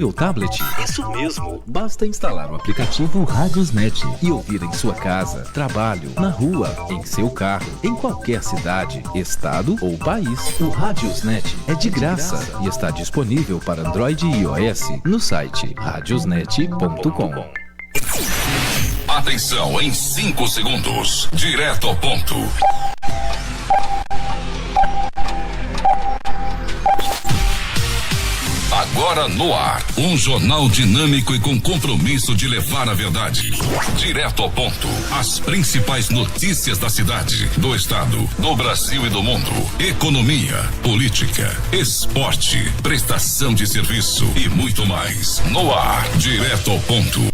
Meu tablet? Isso mesmo! Basta instalar o aplicativo Radiosnet e ouvir em sua casa, trabalho, na rua, em seu carro, em qualquer cidade, estado ou país. O Radiosnet é de graça e está disponível para Android e iOS no site radiosnet.com. Atenção, em 5 segundos, direto ao ponto. Agora no ar, um jornal dinâmico e com compromisso de levar a verdade. Direto ao ponto, as principais notícias da cidade, do estado, do Brasil e do mundo. Economia, política, esporte, prestação de serviço e muito mais. No ar, direto ao ponto.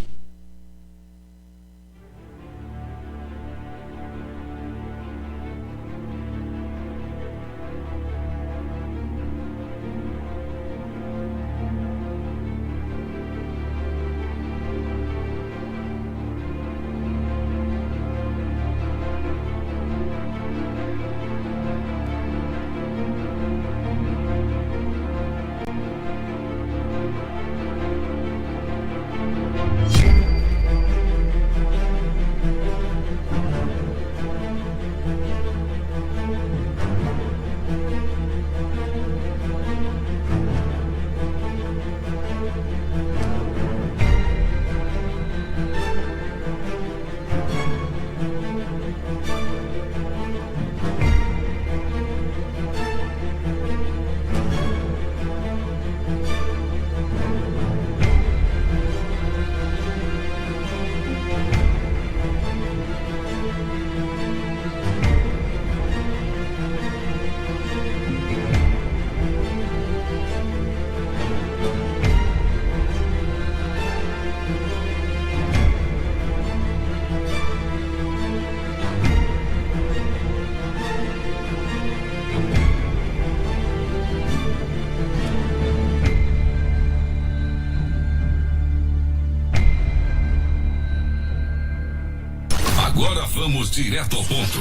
Vamos direto ao ponto.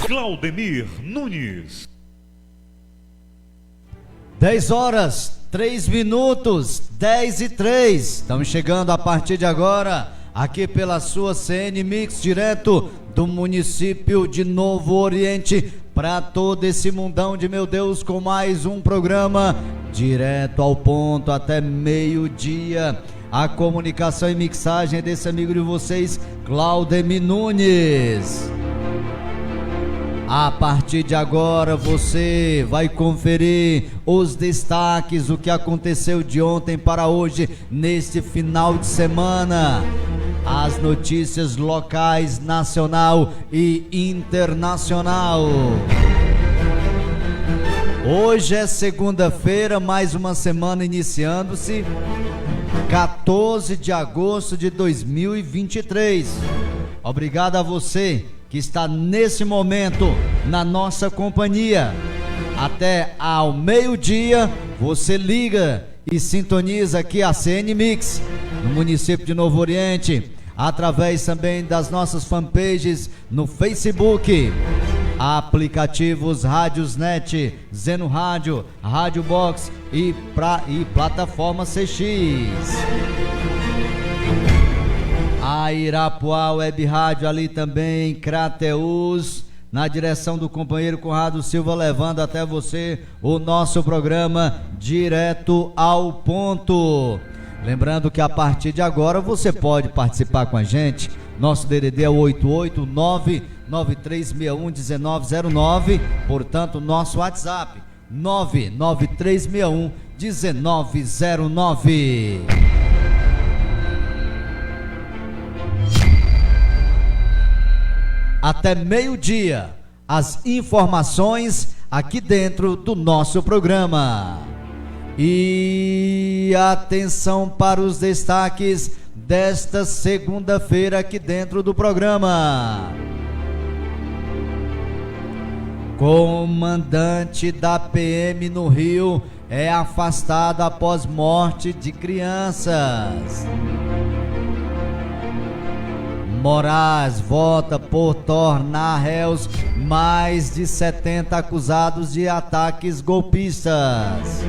Claudemir Nunes. 10 horas, 3 minutos, 10:03. Estamos chegando a partir de agora, aqui pela sua CN Mix, direto do município de Novo Oriente, para todo esse mundão de meu Deus, com mais um programa direto ao ponto até meio-dia. A comunicação e mixagem é desse amigo de vocês, Claudemir Nunes. A partir de agora você vai conferir os destaques, o que aconteceu de ontem para hoje, neste final de semana. As notícias locais, nacional e internacional. Hoje é segunda-feira, mais uma semana iniciando-se. 14 de agosto de 2023. Obrigado a você que está nesse momento na nossa companhia. Até ao meio-dia você liga e sintoniza aqui a CN Mix no município de Novo Oriente, através também das nossas fanpages no Facebook, aplicativos Radiosnet, Zeno Rádio, Rádio Box e plataforma CX. A Irapuá Web Rádio ali também, Crateus, na direção do companheiro Conrado Silva, levando até você o nosso programa direto ao ponto. Lembrando que a partir de agora você pode participar com a gente. Nosso DDD é o 889-9361-1909, portanto nosso WhatsApp 99361-1909. Até meio-dia, as informações aqui dentro do nosso programa. E atenção para os destaques desta segunda-feira aqui dentro do programa. Comandante da PM no Rio é afastado após morte de crianças. Moraes vota por tornar réus mais de 70 acusados de ataques golpistas.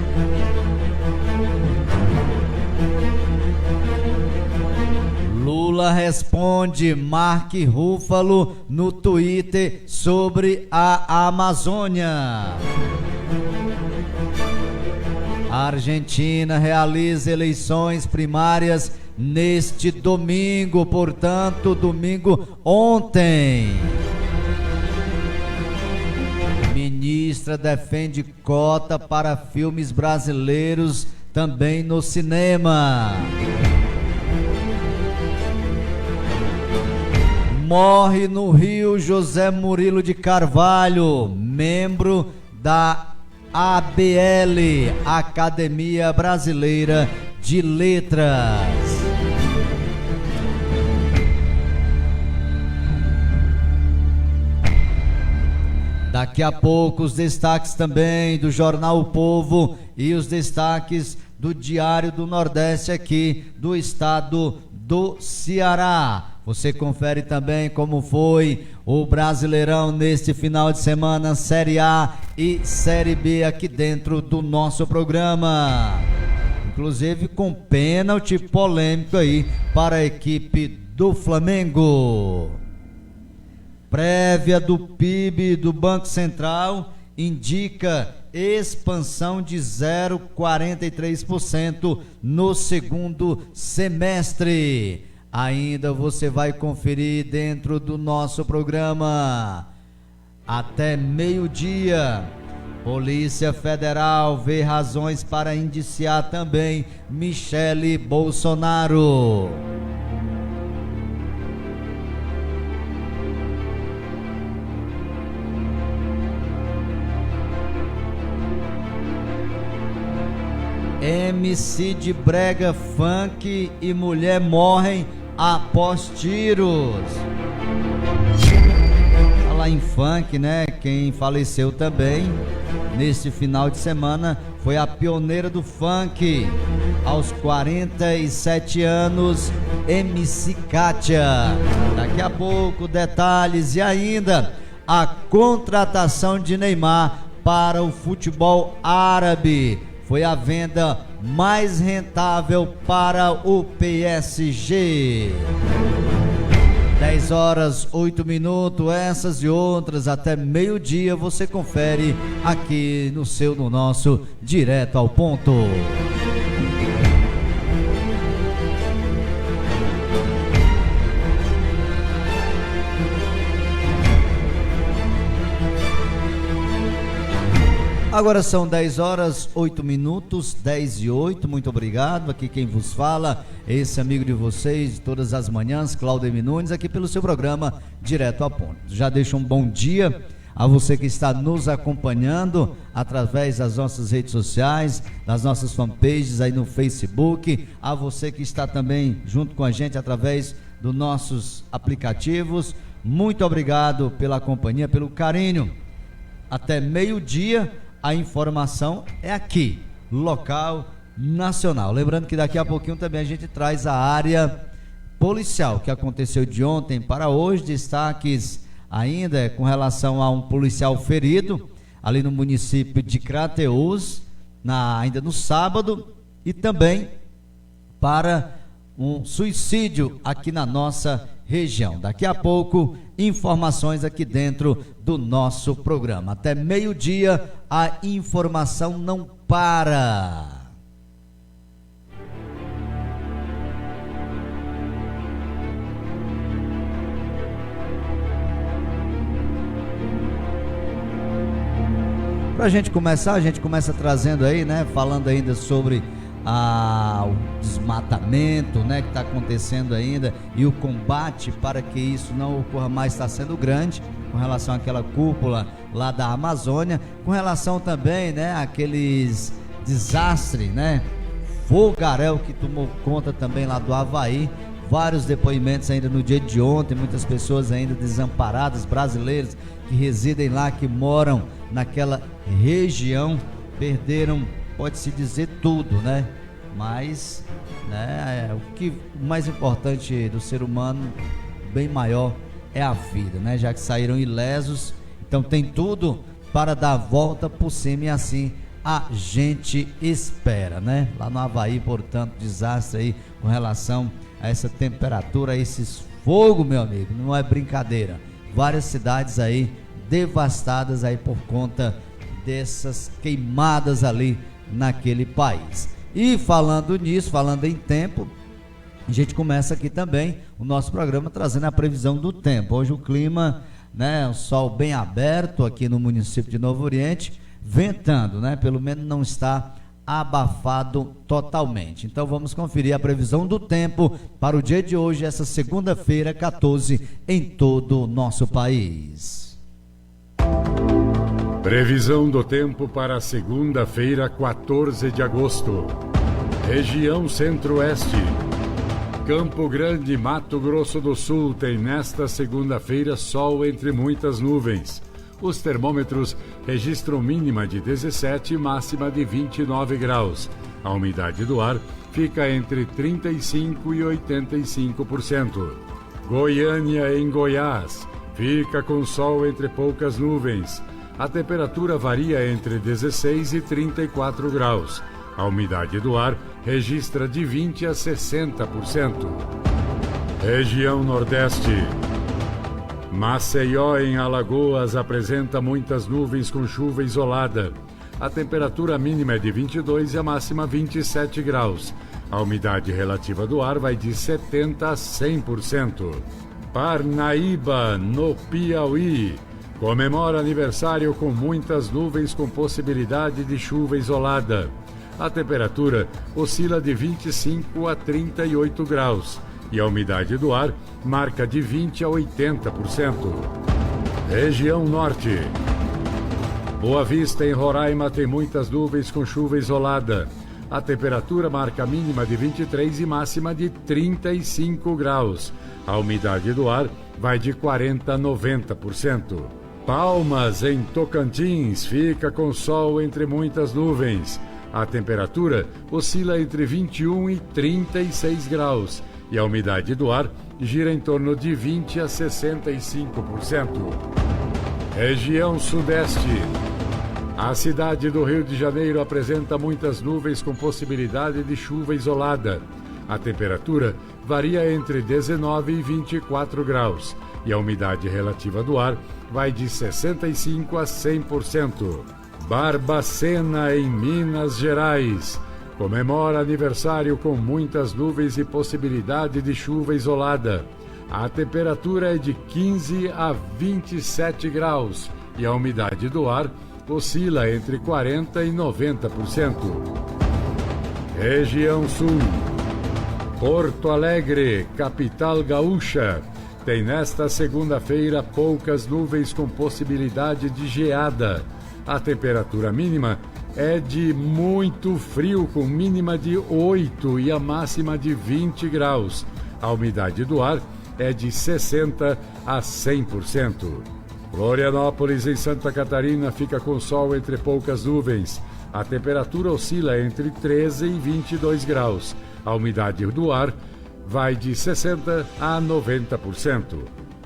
Lula responde Mark Ruffalo no Twitter sobre a Amazônia. A Argentina realiza eleições primárias neste domingo, portanto, domingo ontem. Ministra defende cota para filmes brasileiros também no cinema. Morre no Rio José Murilo de Carvalho, membro da ABL, Academia Brasileira de Letras. Daqui a pouco os destaques também do Jornal O Povo e os destaques do Diário do Nordeste aqui do estado do Ceará. Você confere também como foi o Brasileirão neste final de semana, Série A e Série B aqui dentro do nosso programa. Inclusive com pênalti polêmico aí para a equipe do Flamengo. Prévia do PIB do Banco Central indica expansão de 0,43% no segundo semestre. Ainda você vai conferir dentro do nosso programa. Até meio-dia, Polícia Federal vê razões para indiciar também Michele Bolsonaro. MC de brega, funk e mulher morrem após tiros. Falar em funk, né? Quem faleceu também nesse final de semana foi a pioneira do funk, aos 47 anos, MC Kátia. Daqui a pouco detalhes e ainda a contratação de Neymar para o futebol árabe. Foi a venda mais rentável para o PSG. 10 horas, 8 minutos, essas e outras até meio-dia você confere aqui no nosso Direto ao Ponto. Agora são 10 horas, 8 minutos, 10 e 8, muito obrigado. Aqui quem vos fala, esse amigo de vocês, de todas as manhãs, Claudemir Nunes, aqui pelo seu programa Direto ao Ponto. Já deixo um bom dia a você que está nos acompanhando através das nossas redes sociais, das nossas fanpages aí no Facebook, a você que está também junto com a gente através dos nossos aplicativos. Muito obrigado pela companhia, pelo carinho. Até meio-dia. A informação é aqui, local, nacional. Lembrando que daqui a pouquinho também a gente traz a área policial, que aconteceu de ontem para hoje. Destaques ainda com relação a um policial ferido ali no município de Crateús, ainda no sábado, e também para um suicídio aqui na nossa região. Daqui a pouco, informações aqui dentro do nosso programa. Até meio-dia, a informação não para. Pra gente começar, a gente começa trazendo aí, né, falando ainda sobre o desmatamento, né, que está acontecendo ainda, e o combate para que isso não ocorra mais está sendo grande, com relação àquela cúpula lá da Amazônia, com relação também, né, àqueles desastres, né, fogaréu que tomou conta também lá do Havaí. Vários depoimentos ainda no dia de ontem, muitas pessoas ainda desamparadas, brasileiros que residem lá, que moram naquela região, perderam, pode-se dizer, tudo, né? Mas, né, o mais importante do ser humano, bem maior, é a vida, né? Já que saíram ilesos, então tem tudo para dar a volta por cima e assim a gente espera, né? Lá no Avaí, portanto, desastre aí com relação a essa temperatura, a esses fogo, meu amigo, não é brincadeira. Várias cidades aí devastadas aí por conta dessas queimadas ali naquele país. E falando nisso, falando em tempo, a gente começa aqui também o nosso programa trazendo a previsão do tempo. Hoje o clima, né, o sol bem aberto aqui no município de Novo Oriente, ventando, né, pelo menos não está abafado totalmente. Então vamos conferir a previsão do tempo para o dia de hoje, essa segunda-feira, 14, em todo o nosso país. Previsão do tempo para segunda-feira, 14 de agosto. Região Centro-Oeste. Campo Grande, Mato Grosso do Sul, tem nesta segunda-feira sol entre muitas nuvens. Os termômetros registram mínima de 17 e máxima de 29 graus. A umidade do ar fica entre 35% e 85%. Goiânia, em Goiás, fica com sol entre poucas nuvens. A temperatura varia entre 16 e 34 graus. A umidade do ar registra de 20% a 60%. Região Nordeste. Maceió, em Alagoas, apresenta muitas nuvens com chuva isolada. A temperatura mínima é de 22 e a máxima 27 graus. A umidade relativa do ar vai de 70% a 100%. Parnaíba, no Piauí, comemora aniversário com muitas nuvens com possibilidade de chuva isolada. A temperatura oscila de 25 a 38 graus. E a umidade do ar marca de 20% a 80%. Região Norte. Boa Vista, em Roraima, tem muitas nuvens com chuva isolada. A temperatura marca mínima de 23 e máxima de 35 graus. A umidade do ar vai de 40% a 90%. Palmas, em Tocantins, fica com sol entre muitas nuvens. A temperatura oscila entre 21 e 36 graus. E a umidade do ar gira em torno de 20% a 65%. Região Sudeste. A cidade do Rio de Janeiro apresenta muitas nuvens com possibilidade de chuva isolada. A temperatura varia entre 19 e 24 graus. E a umidade relativa do ar vai de 65% a 100%. Barbacena, em Minas Gerais, comemora aniversário com muitas nuvens e possibilidade de chuva isolada. A temperatura é de 15 a 27 graus e a umidade do ar oscila entre 40% e 90%. Região Sul. Porto Alegre, capital gaúcha, tem nesta segunda-feira poucas nuvens com possibilidade de geada. A temperatura mínima é de muito frio, com mínima de 8 e a máxima de 20 graus. A umidade do ar é de 60% a 100%. Florianópolis, em Santa Catarina, fica com sol entre poucas nuvens. A temperatura oscila entre 13 e 22 graus. A umidade do ar vai de 60% a 90%.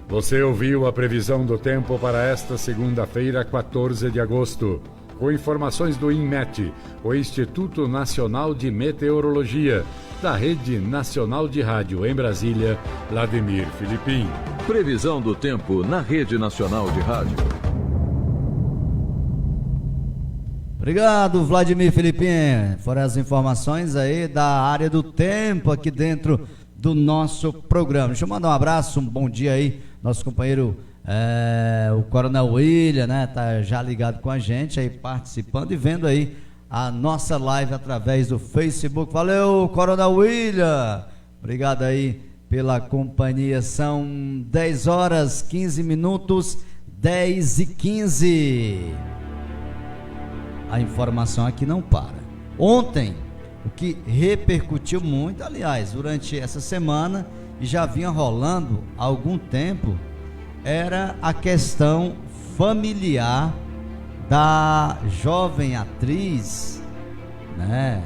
Você ouviu a previsão do tempo para esta segunda-feira, 14 de agosto. Com informações do INMET, o Instituto Nacional de Meteorologia, da Rede Nacional de Rádio em Brasília, Vladimir Filipim. Previsão do tempo na Rede Nacional de Rádio. Obrigado, Vladimir Filipim. Foram as informações aí da área do tempo aqui dentro do nosso programa. Deixa eu mandar um abraço, um bom dia aí, nosso companheiro o Coronel William, né, tá já ligado com a gente aí, participando e vendo aí a nossa live através do Facebook. Valeu, Coronel William, obrigado aí pela companhia. São 10 horas 15 minutos, 10 e 15. A informação aqui não para. Ontem, o que repercutiu muito, aliás, durante essa semana, e já vinha rolando há algum tempo, era a questão familiar da jovem atriz, né,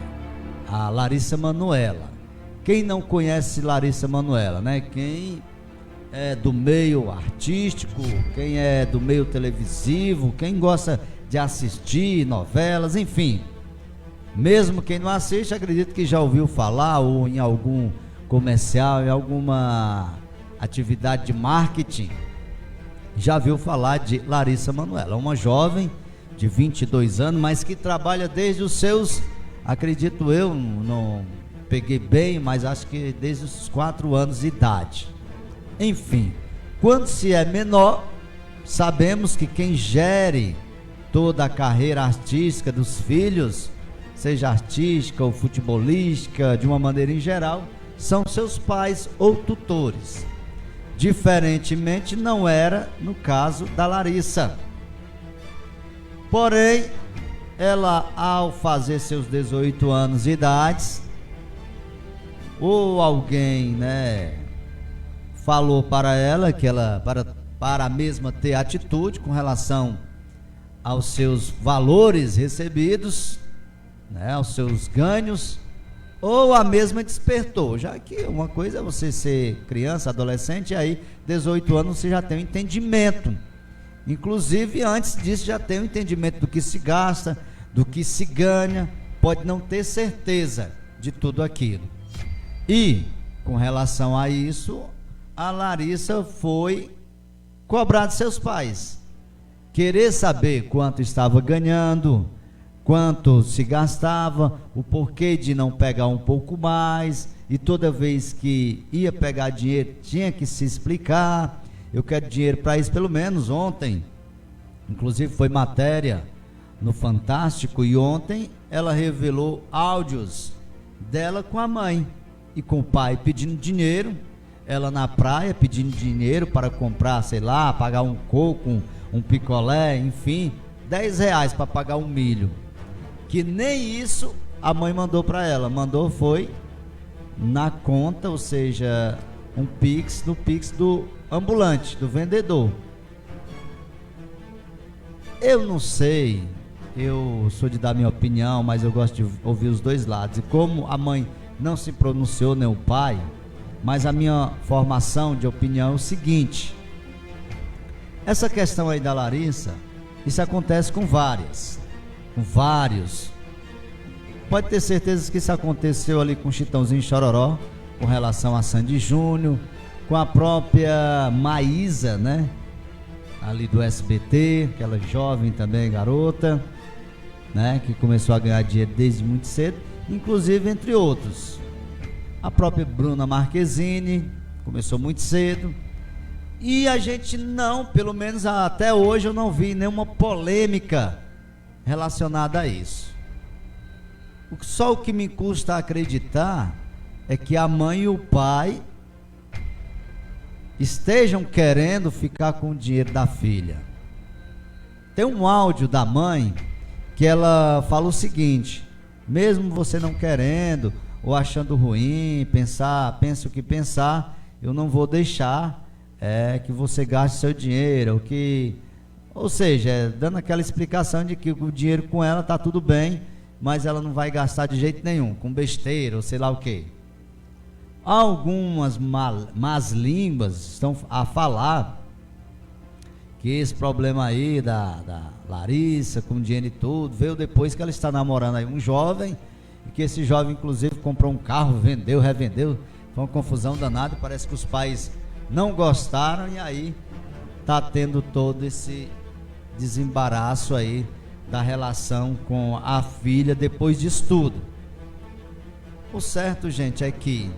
a Larissa Manoela. Quem não conhece Larissa Manoela, né? Quem é do meio artístico, quem é do meio televisivo, quem gosta de assistir novelas, enfim. Mesmo quem não assiste, acredito que já ouviu falar, ou em algum comercial, em alguma atividade de marketing, já viu falar de Larissa Manoela, uma jovem de 22 anos, mas que trabalha desde os seus, acredito eu, não peguei bem, mas acho que desde os 4 anos de idade. Enfim, quando se é menor, sabemos que quem gere toda a carreira artística dos filhos, seja artística ou futebolística, de uma maneira em geral, são seus pais ou tutores. Diferentemente, não era no caso da Larissa. Porém, ela, ao fazer seus 18 anos de idade, ou alguém, falou para ela que ela, para a mesma ter atitude com relação aos seus valores recebidos, aos seus ganhos, ou a mesma despertou, já que uma coisa é você ser criança, adolescente, e aí 18 anos você já tem um entendimento, inclusive antes disso já tem um entendimento do que se gasta, do que se ganha, pode não ter certeza de tudo aquilo. E com relação a isso, a Larissa foi cobrar de seus pais, querer saber quanto estava ganhando, quanto se gastava, o porquê de não pegar um pouco mais, e toda vez que ia pegar dinheiro tinha que se explicar. Eu quero dinheiro para isso. Pelo menos ontem, inclusive foi matéria no Fantástico, e ontem ela revelou áudios dela com a mãe e com o pai pedindo dinheiro, ela na praia pedindo dinheiro para comprar, sei lá, pagar um coco, um picolé, enfim, R$10 para pagar um milho, que nem isso a mãe mandou para ela, mandou foi na conta, ou seja, um Pix, no Pix do ambulante, do vendedor. Eu não sei, eu sou de dar minha opinião, mas eu gosto de ouvir os dois lados, e como a mãe não se pronunciou, nem o pai, mas a minha formação de opinião é o seguinte: essa questão aí da Larissa, isso acontece com vários. Pode ter certeza que isso aconteceu ali com o Chitãozinho Chororó, com relação a Sandy Júnior, com a própria Maísa, ali do SBT, aquela jovem também, garota, que começou a ganhar dinheiro desde muito cedo, inclusive entre outros. A própria Bruna Marquezine começou muito cedo, e a gente não, pelo menos até hoje eu não vi nenhuma polêmica relacionada a isso. Só o que me custa acreditar é que a mãe e o pai estejam querendo ficar com o dinheiro da filha. Tem um áudio da mãe que ela fala o seguinte: mesmo você não querendo ou achando ruim, pense o que pensar, eu não vou deixar que você gaste seu dinheiro, ou seja, dando aquela explicação de que o dinheiro com ela está tudo bem, mas ela não vai gastar de jeito nenhum, com besteira ou sei lá o que. Algumas más línguas estão a falar que esse problema aí da Larissa com dinheiro e tudo veio depois que ela está namorando aí um jovem, e que esse jovem inclusive comprou um carro, vendeu, revendeu, foi uma confusão danada, parece que os pais não gostaram, e aí está tendo todo esse desembaraço aí da relação com a filha depois disso tudo. O certo, gente, é que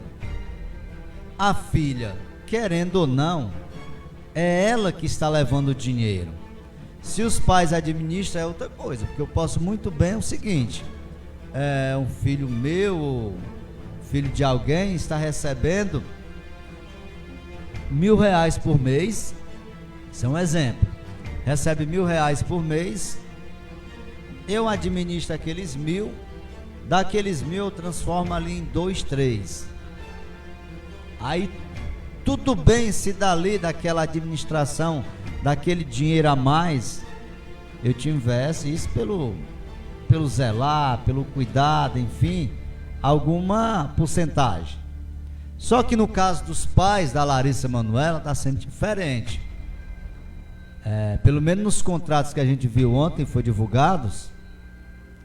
a filha, querendo ou não, é ela que está levando o dinheiro. Se os pais administram é outra coisa, porque eu posso muito bem o seguinte: um filho meu, filho de alguém, está recebendo R$1.000 por mês, isso é um exemplo, recebe R$1.000 por mês, eu administro aqueles 1.000, daqueles 1.000 eu transformo ali em 2, 3, aí tudo bem se dali daquela administração, daquele dinheiro a mais, eu tivesse isso pelo zelar, pelo cuidado, enfim, alguma porcentagem. Só que no caso dos pais da Larissa Manoela está sendo diferente. pelo menos nos contratos que a gente viu ontem, foi divulgados,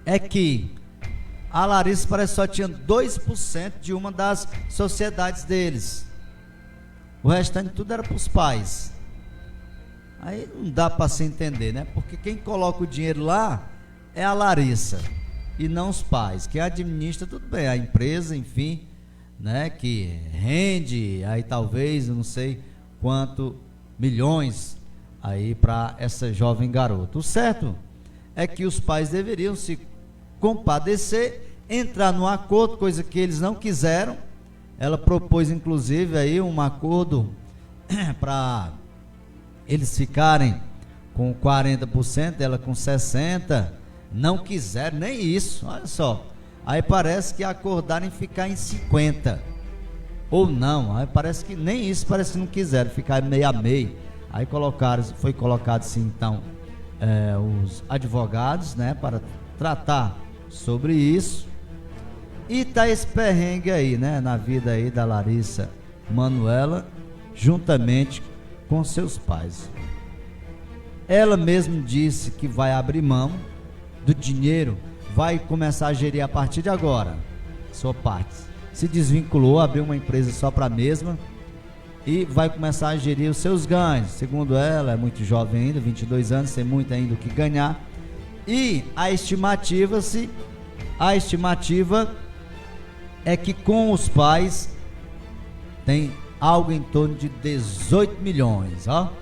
é que a Larissa parece que só tinha 2% de uma das sociedades deles. O restante tudo era para os pais. Aí não dá para se entender, né? Porque quem coloca o dinheiro lá é a Larissa e não os pais. Quem administra, tudo bem, a empresa, enfim, né? Que rende aí talvez, eu não sei quanto milhões aí para essa jovem garota. O certo é que os pais deveriam se compadecer, entrar num acordo, coisa que eles não quiseram. Ela propôs inclusive aí um acordo para eles ficarem com 40%, ela com 60%, não quiseram nem isso, olha só. Aí parece que acordaram em ficar em 50%, ou não, aí parece que nem isso, parece que não quiseram, ficar meio a meio. Aí foi colocado sim, então, os advogados, né, para tratar sobre isso. E tá esse perrengue aí, né, na vida aí da Larissa Manoela, juntamente com seus pais. Ela mesma disse que vai abrir mão do dinheiro, vai começar a gerir a partir de agora sua parte. Se desvinculou, abriu uma empresa só para a mesma e vai começar a gerir os seus ganhos. Segundo ela, é muito jovem ainda, 22 anos, tem muito ainda o que ganhar. E a estimativa é que com os pais tem algo em torno de 18 milhões, ó.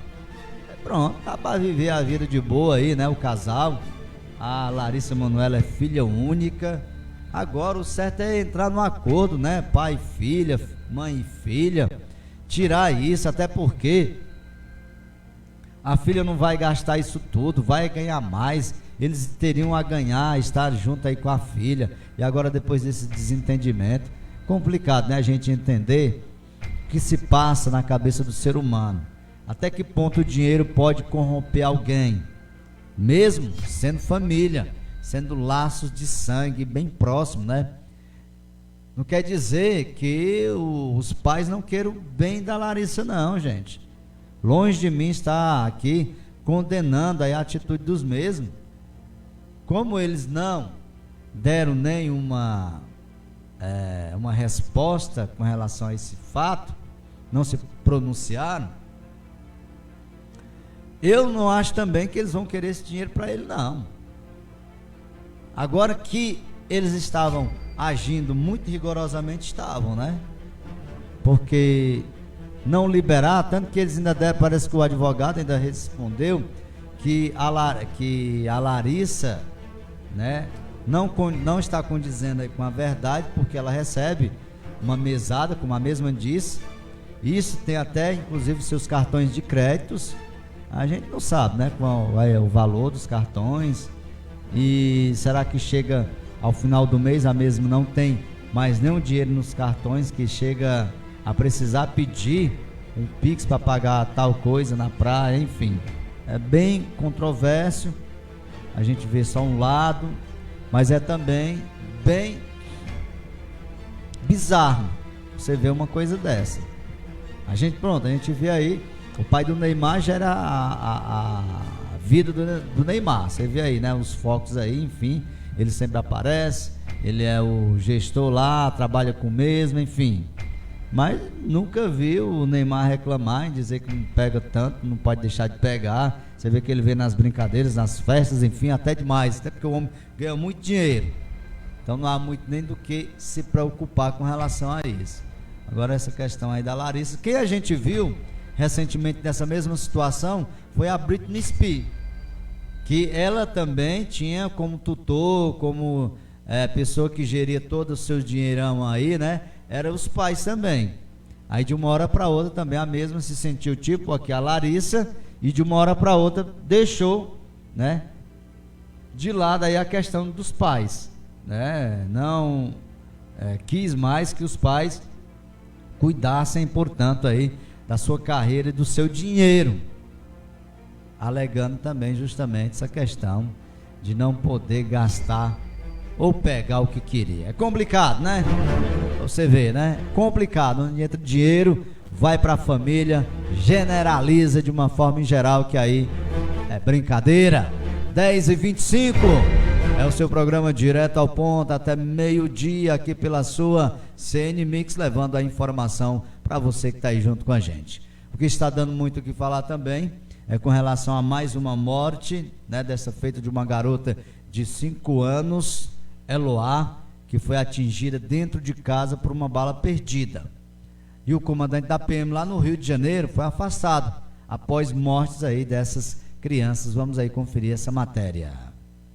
Pronto, dá para viver a vida de boa aí, né, o casal. A Larissa Manoela é filha única. Agora o certo é entrar no acordo, né, pai e filha, mãe e filha, tirar isso, até porque a filha não vai gastar isso tudo, vai ganhar mais. Eles teriam a ganhar, estar junto aí com a filha. E agora, depois desse desentendimento, complicado, né, a gente entender o que se passa na cabeça do ser humano. Até que ponto o dinheiro pode corromper alguém, mesmo sendo família, sendo laços de sangue bem próximos, né? Não quer dizer que os pais não queiram o bem da Larissa, não, gente. Longe de mim estar aqui condenando aí a atitude dos mesmos. Como eles não deram nenhuma uma resposta com relação a esse fato, não se pronunciaram, eu não acho também que eles vão querer esse dinheiro para ele, não. Agora que eles estavam agindo muito rigorosamente, estavam, né? Porque não liberar, tanto que eles ainda deram, parece que o advogado ainda respondeu que a Larissa, né, não está condizendo aí com a verdade, porque ela recebe uma mesada, como a mesma disse. Isso tem até inclusive seus cartões de créditos. A gente não sabe, né, qual é o valor dos cartões. E será que chega ao final do mês, a mesma não tem mais nenhum dinheiro nos cartões, que chega a precisar pedir um Pix para pagar tal coisa na praia, enfim. É bem controverso, a gente vê só um lado, mas é também bem bizarro você ver uma coisa dessa. A gente vê aí, o pai do Neymar já era a vida do Neymar, você vê aí, né, os focos aí, enfim, ele sempre aparece, ele é o gestor lá, trabalha com o mesmo, enfim. Mas nunca vi o Neymar reclamar em dizer que não pega tanto, não pode deixar de pegar. Você vê que ele vê nas brincadeiras, nas festas, enfim, até demais, até porque o homem ganha muito dinheiro. Então não há muito nem do que se preocupar com relação a isso. Agora essa questão aí da Larissa, quem a gente viu recentemente nessa mesma situação foi a Britney Spears, que ela também tinha como tutor, como pessoa que geria todo o seu dinheirão aí, né? Eram os pais também. Aí de uma hora para outra também a mesma se sentiu tipo aqui a Larissa, e de uma hora para outra deixou, né, de lado aí a questão dos pais, né? Não quis mais que os pais cuidassem, portanto, aí da sua carreira e do seu dinheiro, alegando também justamente essa questão de não poder gastar ou pegar o que queria. É complicado, né? Você vê, né? Complicado, onde entra dinheiro, vai para a família, generaliza de uma forma em geral, que aí é brincadeira. 10h25 é o seu programa Direto ao Ponto, até meio-dia aqui pela sua CN Mix, levando a informação para você que está aí junto com a gente. O que está dando muito o que falar também é com relação a mais uma morte, né, dessa feita de uma garota de 5 anos, Eloá, que foi atingida dentro de casa por uma bala perdida. E o comandante da PM lá no Rio de Janeiro foi afastado após mortes aí dessas crianças. Vamos aí conferir essa matéria.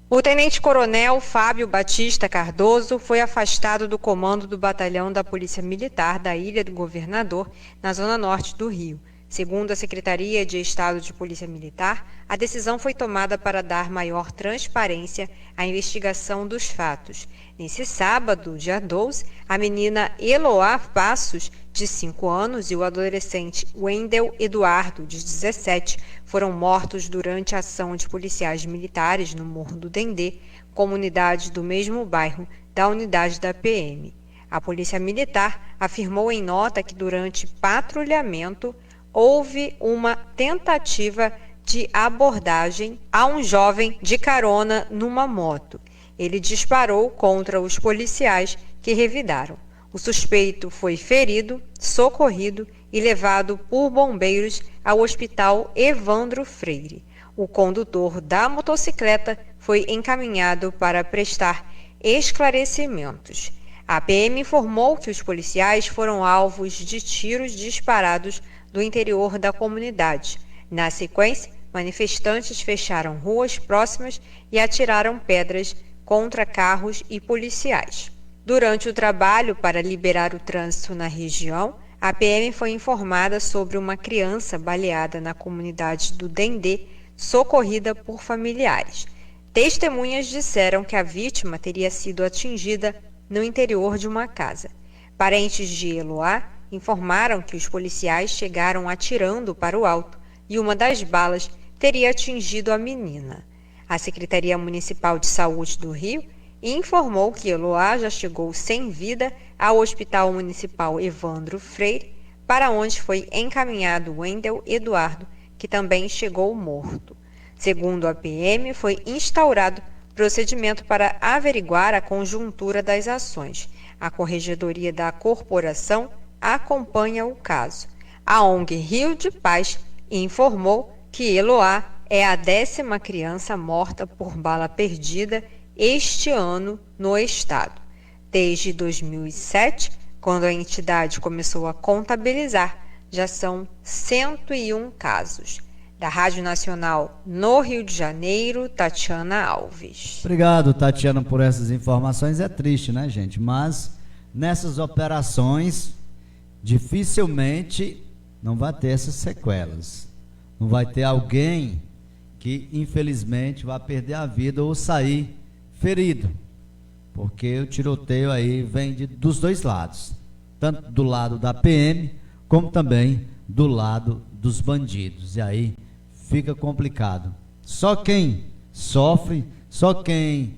O tenente-coronel Fábio Batista Cardoso foi afastado do comando do batalhão da Polícia Militar da Ilha do Governador, na zona norte do Rio. Segundo a Secretaria de Estado de Polícia Militar, a decisão foi tomada para dar maior transparência à investigação dos fatos. Nesse sábado, dia 12, a menina Eloá Passos, de 5 anos, e o adolescente Wendel Eduardo, de 17, foram mortos durante a ação de policiais militares no Morro do Dendê, comunidade do mesmo bairro da unidade da PM. A Polícia Militar afirmou em nota que durante patrulhamento houve uma tentativa de abordagem a um jovem de carona numa moto. Ele disparou contra os policiais que revidaram. O suspeito foi ferido, socorrido e levado por bombeiros ao Hospital Evandro Freire. O condutor da motocicleta foi encaminhado para prestar esclarecimentos. A PM informou que os policiais foram alvos de tiros disparados do interior da comunidade. Na sequência, manifestantes fecharam ruas próximas e atiraram pedras contra carros e policiais. Durante o trabalho para liberar o trânsito na região, a PM foi informada sobre uma criança baleada na comunidade do Dendê, socorrida por familiares. Testemunhas disseram que a vítima teria sido atingida no interior de uma casa. Parentes de Eloá informaram que os policiais chegaram atirando para o alto e uma das balas teria atingido a menina. A Secretaria Municipal de Saúde do Rio informou que Eloá já chegou sem vida ao Hospital Municipal Evandro Freire, para onde foi encaminhado Wendel Eduardo, que também chegou morto. Segundo a PM, foi instaurado procedimento para averiguar a conjuntura das ações. A Corregedoria da Corporação acompanha o caso. A ONG Rio de Paz informou que Eloá é a 10ª criança morta por bala perdida este ano no estado. Desde 2007, quando a entidade começou a contabilizar, já são 101 casos. Da Rádio Nacional no Rio de Janeiro, Tatiana Alves. Obrigado, Tatiana, por essas informações. É triste, né, gente? Mas nessas operações, dificilmente não vai ter essas sequelas. Não vai ter alguém que, infelizmente, vai perder a vida ou sair ferido. Porque o tiroteio aí vem dos dois lados. Tanto do lado da PM, como também do lado dos bandidos. E aí fica complicado. Só quem sofre, só quem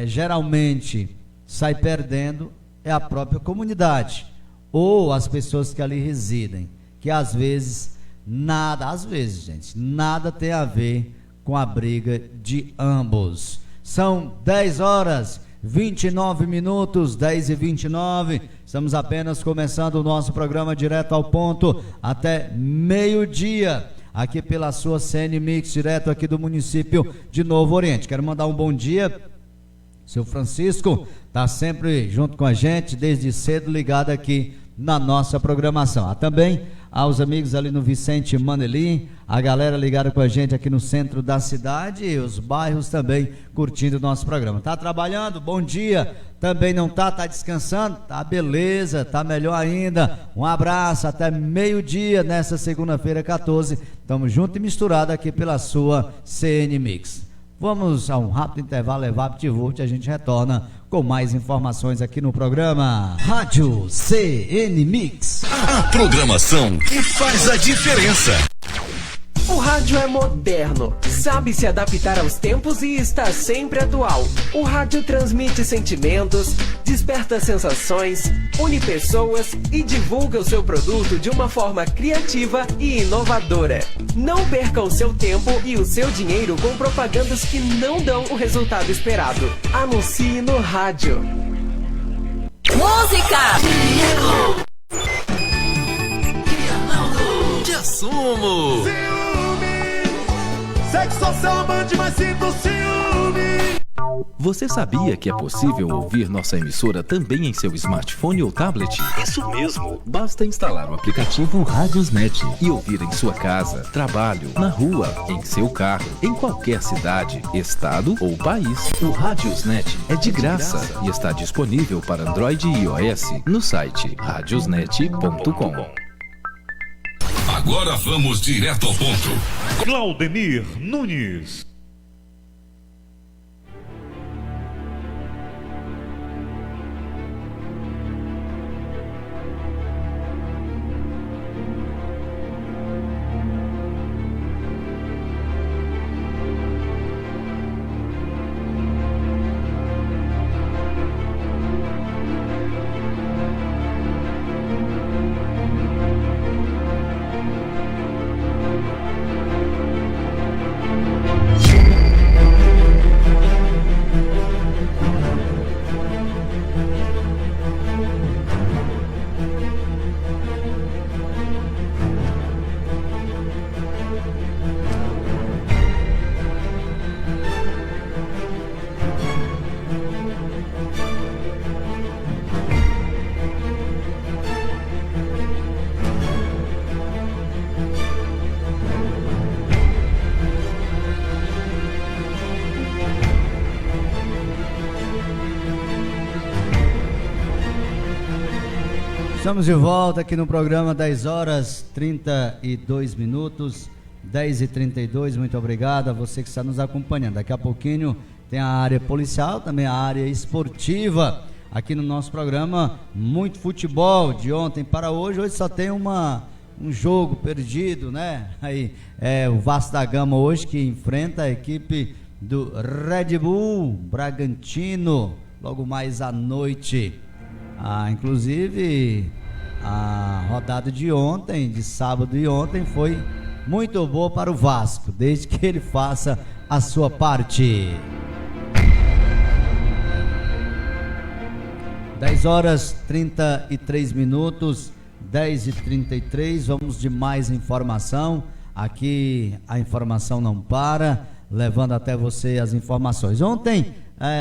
geralmente sai perdendo é a própria comunidade ou as pessoas que ali residem, que às vezes gente, nada tem a ver com a briga de ambos. São 10h29, 10h29, estamos apenas começando o nosso programa Direto ao Ponto, até meio-dia, aqui pela sua CN Mix, direto aqui do município de Novo Oriente. Quero mandar um bom dia, seu Francisco, está sempre junto com a gente, desde cedo ligado aqui na nossa programação. Também aos amigos ali no Vicente Manelim, a galera ligada com a gente aqui no centro da cidade e os bairros também curtindo o nosso programa. Tá trabalhando? Bom dia. Também não tá descansando? Tá beleza, tá melhor ainda. Um abraço, até meio-dia nessa segunda-feira 14. Tamo junto e misturado aqui pela sua CN Mix. Vamos a um rápido intervalo, EVAP-Volt, a gente retorna com mais informações aqui no programa Rádio CN Mix. A programação que faz a diferença. O rádio é moderno, sabe se adaptar aos tempos e está sempre atual. O rádio transmite sentimentos, desperta sensações, une pessoas e divulga o seu produto de uma forma criativa e inovadora. Não perca o seu tempo e o seu dinheiro com propagandas que não dão o resultado esperado. Anuncie no rádio. Música! De assumo! Sexo sou amante, mas sinto ciúme. Você sabia que é possível ouvir nossa emissora também em seu smartphone ou tablet? Isso mesmo! Basta instalar o aplicativo Radiosnet e ouvir em sua casa, trabalho, na rua, em seu carro, em qualquer cidade, estado ou país. O Radiosnet é de graça e está disponível para Android e iOS no site radiosnet.com. Agora vamos direto ao ponto. Claudemir Nunes. Estamos de volta aqui no programa 10 horas 32 minutos, 10h32, muito obrigado a você que está nos acompanhando. Daqui a pouquinho tem a área policial, também a área esportiva, aqui no nosso programa. Muito futebol de ontem para hoje só tem um jogo perdido, né? Aí é o Vasco da Gama hoje que enfrenta a equipe do Red Bull Bragantino, logo mais à noite. Inclusive a rodada de ontem, de sábado e ontem, foi muito boa para o Vasco, desde que ele faça a sua parte. 10 horas 33 minutos, 10h33, vamos de mais informação. Aqui a informação não para, levando até você as informações. Ontem,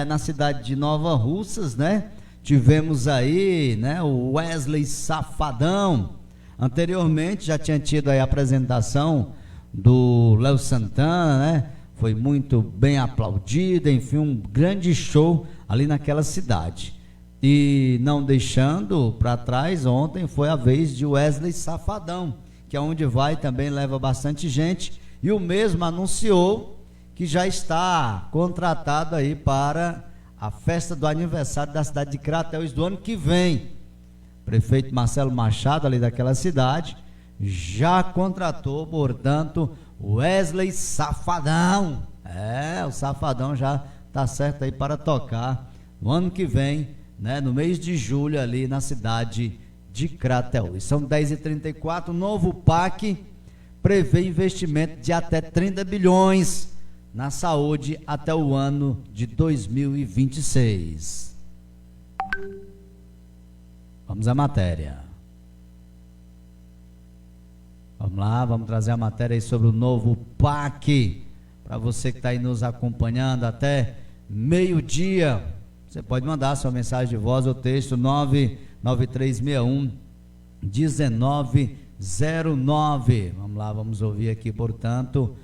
na cidade de Nova Russas, né? Tivemos aí, né, o Wesley Safadão. Anteriormente já tinha tido aí a apresentação do Léo Santana, né? Foi muito bem aplaudido, enfim, um grande show ali naquela cidade. E não deixando para trás, ontem foi a vez de Wesley Safadão, que é onde vai também leva bastante gente. E o mesmo anunciou que já está contratado aí para a festa do aniversário da cidade de Crateús do ano que vem. Prefeito Marcelo Machado, ali daquela cidade, já contratou, portanto, Wesley Safadão. O Safadão já está certo aí para tocar no ano que vem, né, no mês de julho, ali na cidade de Crateús. São 10h34, o novo PAC prevê investimento de até 30 bilhões na saúde até o ano de 2026. Vamos à matéria. Vamos lá, vamos trazer a matéria aí sobre o novo PAC. Para você que está aí nos acompanhando até meio-dia, você pode mandar sua mensagem de voz ou texto 99361-1909. Vamos lá, vamos ouvir aqui, portanto,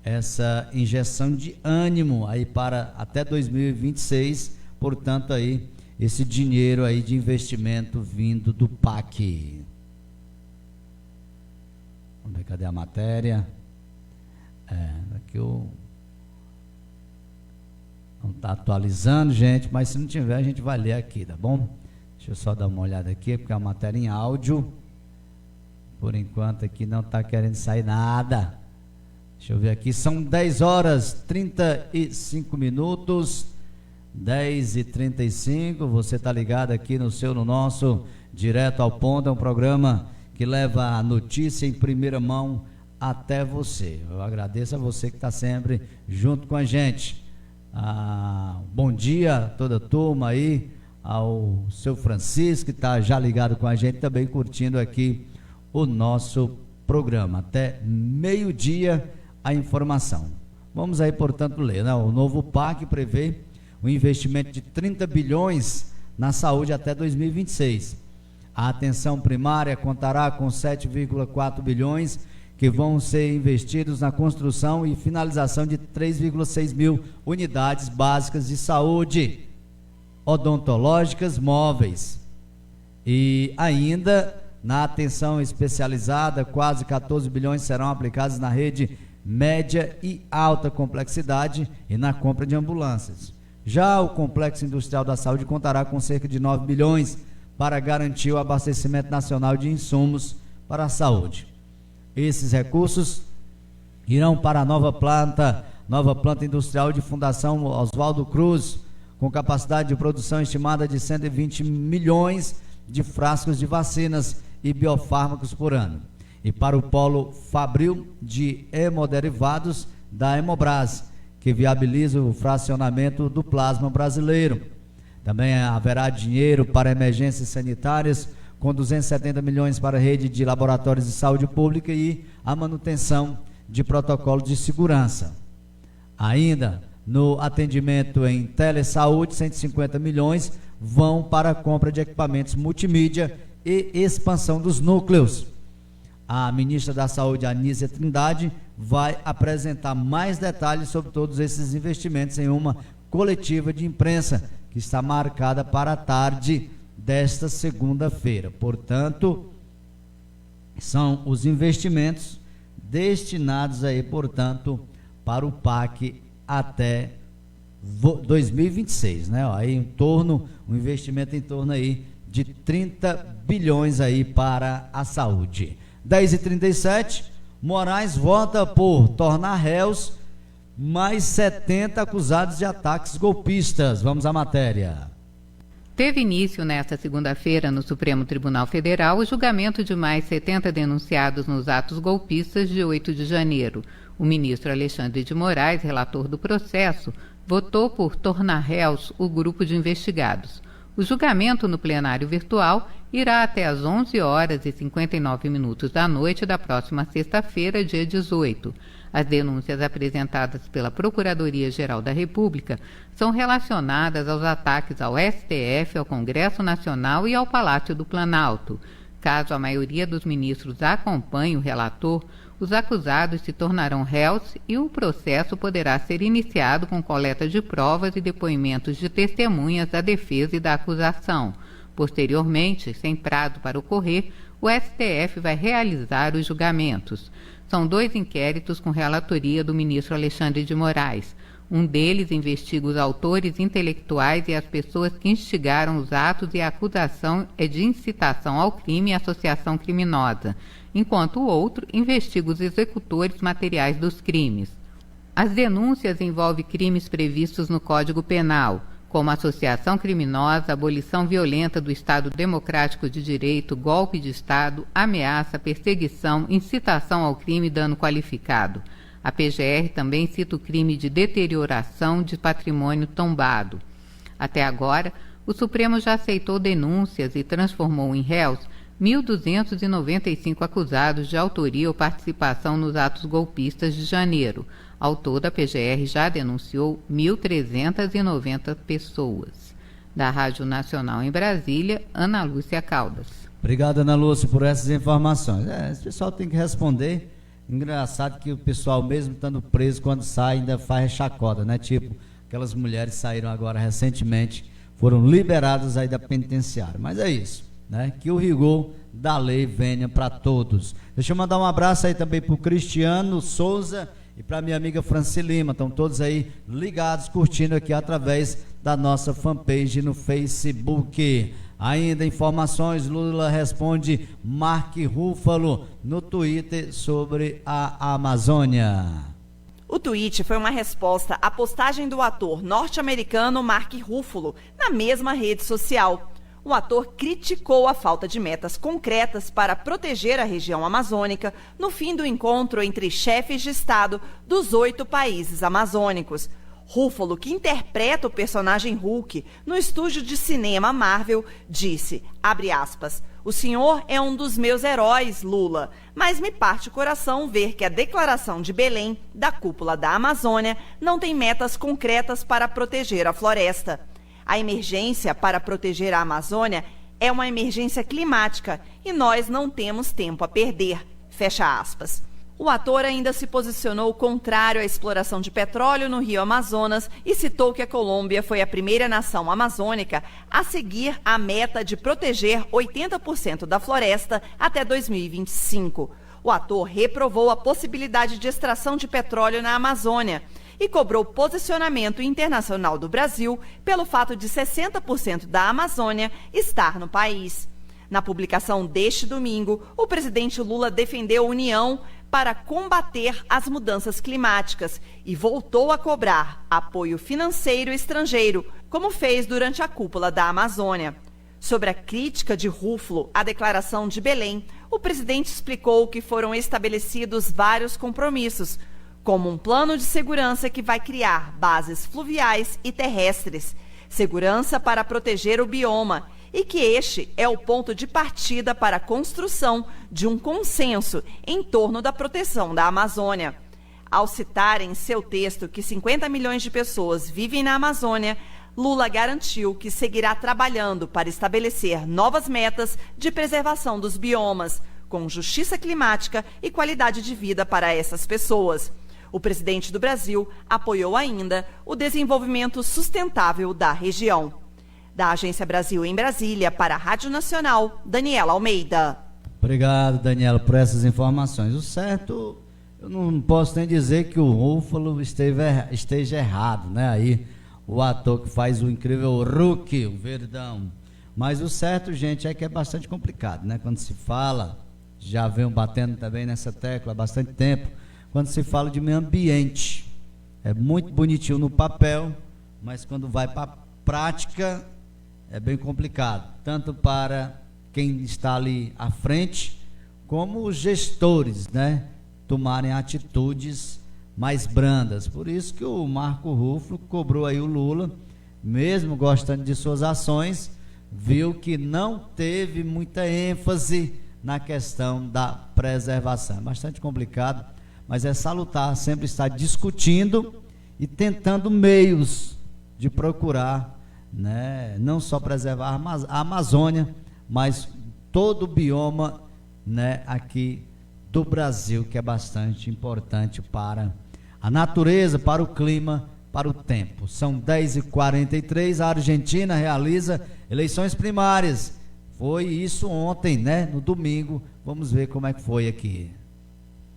essa injeção de ânimo aí para até 2026, portanto aí esse dinheiro aí de investimento vindo do PAC. Vamos ver, cadê a matéria? Aqui não está atualizando, gente, mas se não tiver a gente vai ler aqui, tá bom? Deixa eu só dar uma olhada aqui, porque é uma matéria em áudio. Por enquanto aqui não está querendo sair nada. Deixa eu ver aqui, são 10 horas 35 minutos, 10h35, você está ligado aqui no nosso Direto ao Ponto, é um programa que leva a notícia em primeira mão até você. Eu agradeço a você que está sempre junto com a gente. Bom dia a toda a turma aí, ao seu Francisco que está já ligado com a gente, também curtindo aqui o nosso programa. Até meio-dia a informação. Vamos aí, portanto, ler, né? O novo PAC prevê um investimento de 30 bilhões na saúde até 2026. A atenção primária contará com 7,4 bilhões que vão ser investidos na construção e finalização de 3,6 mil unidades básicas de saúde odontológicas móveis. E ainda na atenção especializada, quase 14 bilhões serão aplicados na rede média e alta complexidade e na compra de ambulâncias. Já o Complexo Industrial da Saúde contará com cerca de 9 bilhões para garantir o abastecimento nacional de insumos para a saúde. Esses recursos irão para a nova planta industrial de Fundação Oswaldo Cruz, com capacidade de produção estimada de 120 milhões de frascos de vacinas e biofármacos por ano. E para o polo fabril de hemoderivados da Hemobras, que viabiliza o fracionamento do plasma brasileiro. Também haverá dinheiro para emergências sanitárias, com 270 milhões para a rede de laboratórios de saúde pública e a manutenção de protocolos de segurança. Ainda no atendimento em telesaúde, 150 milhões vão para a compra de equipamentos multimídia e expansão dos núcleos. A ministra da Saúde, Anísia Trindade, vai apresentar mais detalhes sobre todos esses investimentos em uma coletiva de imprensa que está marcada para a tarde desta segunda-feira. Portanto, são os investimentos destinados aí, portanto, para o PAC até 2026, né? Aí um investimento em torno aí de 30 bilhões aí para a saúde. 10h37, Moraes vota por tornar réus mais 70 acusados de ataques golpistas. Vamos à matéria. Teve início nesta segunda-feira no Supremo Tribunal Federal o julgamento de mais 70 denunciados nos atos golpistas de 8 de janeiro. O ministro Alexandre de Moraes, relator do processo, votou por tornar réus o grupo de investigados. O julgamento no plenário virtual irá até às 11h59 da noite da próxima sexta-feira, dia 18. As denúncias apresentadas pela Procuradoria-Geral da República são relacionadas aos ataques ao STF, ao Congresso Nacional e ao Palácio do Planalto. Caso a maioria dos ministros acompanhe o relator, os acusados se tornarão réus e o processo poderá ser iniciado com coleta de provas e depoimentos de testemunhas da defesa e da acusação. Posteriormente, sem prazo para ocorrer, o STF vai realizar os julgamentos. São 2 inquéritos com relatoria do ministro Alexandre de Moraes. Um deles investiga os autores intelectuais e as pessoas que instigaram os atos e a acusação é de incitação ao crime e associação criminosa, enquanto o outro investiga os executores materiais dos crimes. As denúncias envolvem crimes previstos no Código Penal, como associação criminosa, abolição violenta do Estado Democrático de Direito, golpe de Estado, ameaça, perseguição, incitação ao crime e dano qualificado. A PGR também cita o crime de deterioração de patrimônio tombado. Até agora, o Supremo já aceitou denúncias e transformou em réus 1.295 acusados de autoria ou participação nos atos golpistas de janeiro. Ao todo, a PGR já denunciou 1.390 pessoas. Da Rádio Nacional em Brasília, Ana Lúcia Caldas. Obrigado, Ana Lúcia, por essas informações. Esse pessoal tem que responder. Engraçado que o pessoal, mesmo estando preso, quando sai, ainda faz chacota, né? Tipo, aquelas mulheres saíram agora recentemente, foram liberadas aí da penitenciária. Mas é isso, né? Que o rigor da lei venha para todos. Deixa eu mandar um abraço aí também para o Cristiano Souza e para minha amiga Franci Lima. Estão todos aí ligados, curtindo aqui através da nossa fanpage no Facebook. Ainda informações, Lula responde Mark Ruffalo no Twitter sobre a Amazônia. O tweet foi uma resposta à postagem do ator norte-americano Mark Ruffalo na mesma rede social. O ator criticou a falta de metas concretas para proteger a região amazônica no fim do encontro entre chefes de Estado dos 8 países amazônicos. Ruffalo, que interpreta o personagem Hulk no estúdio de cinema Marvel, disse, abre aspas, o senhor é um dos meus heróis, Lula, mas me parte o coração ver que a declaração de Belém, da cúpula da Amazônia, não tem metas concretas para proteger a floresta. A emergência para proteger a Amazônia é uma emergência climática e nós não temos tempo a perder, fecha aspas. O ator ainda se posicionou contrário à exploração de petróleo no Rio Amazonas e citou que a Colômbia foi a primeira nação amazônica a seguir a meta de proteger 80% da floresta até 2025. O ator reprovou a possibilidade de extração de petróleo na Amazônia e cobrou posicionamento internacional do Brasil pelo fato de 60% da Amazônia estar no país. Na publicação deste domingo, o presidente Lula defendeu a união para combater as mudanças climáticas e voltou a cobrar apoio financeiro estrangeiro, como fez durante a cúpula da Amazônia. Sobre a crítica de Ruffalo à declaração de Belém, o presidente explicou que foram estabelecidos vários compromissos, como um plano de segurança que vai criar bases fluviais e terrestres, segurança para proteger o bioma, e que este é o ponto de partida para a construção de um consenso em torno da proteção da Amazônia. Ao citar em seu texto que 50 milhões de pessoas vivem na Amazônia, Lula garantiu que seguirá trabalhando para estabelecer novas metas de preservação dos biomas, com justiça climática e qualidade de vida para essas pessoas. O presidente do Brasil apoiou ainda o desenvolvimento sustentável da região. Da Agência Brasil em Brasília, para a Rádio Nacional, Daniela Almeida. Obrigado, Daniela, por essas informações. O certo, eu não posso nem dizer que o Ruffalo esteja errado, né? Aí, o ator que faz o incrível Hulk, o Verdão. Mas o certo, gente, é que é bastante complicado, né? Quando se fala, já venho batendo também nessa tecla há bastante tempo, quando se fala de meio ambiente. É muito bonitinho no papel, mas quando vai para a prática, é bem complicado, tanto para quem está ali à frente, como os gestores, né, tomarem atitudes mais brandas. Por isso que o Marco Ruffalo cobrou aí o Lula, mesmo gostando de suas ações, viu que não teve muita ênfase na questão da preservação. É bastante complicado, mas é salutar sempre estar discutindo e tentando meios de procurar, né, não só preservar a Amazônia, mas todo o bioma, né, aqui do Brasil, que é bastante importante para a natureza, para o clima, para o tempo. São 10h43, a Argentina realiza eleições primárias. Foi isso ontem, né, no domingo. Vamos ver como é que foi aqui.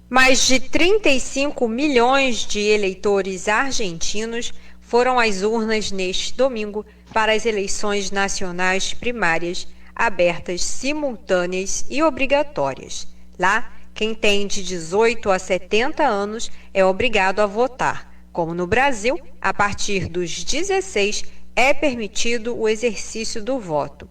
Mais de 35 milhões de eleitores argentinos foram às urnas neste domingo para as eleições nacionais primárias, abertas, simultâneas e obrigatórias. Lá, quem tem de 18 a 70 anos é obrigado a votar. Como no Brasil, a partir dos 16 é permitido o exercício do voto.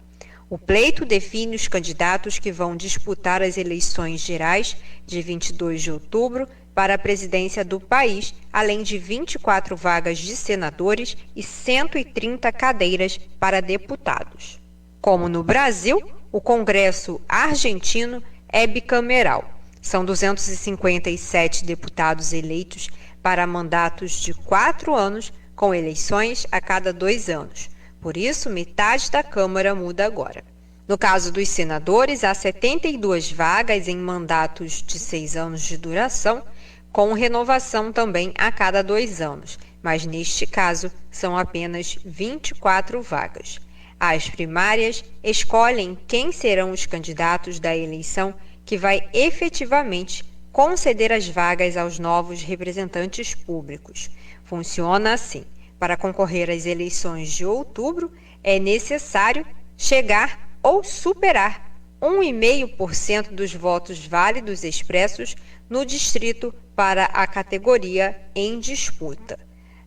O pleito define os candidatos que vão disputar as eleições gerais de 22 de outubro para a presidência do país, além de 24 vagas de senadores e 130 cadeiras para deputados. Como no Brasil, o Congresso argentino é bicameral. São 257 deputados eleitos para mandatos de 4 anos, com eleições a cada 2 anos. Por isso, metade da Câmara muda agora. No caso dos senadores, há 72 vagas em mandatos de 6 anos de duração, com renovação também a cada 2 anos, mas neste caso são apenas 24 vagas. As primárias escolhem quem serão os candidatos da eleição que vai efetivamente conceder as vagas aos novos representantes públicos. Funciona assim: para concorrer às eleições de outubro, é necessário chegar ou superar 1,5% dos votos válidos expressos no distrito para a categoria em disputa.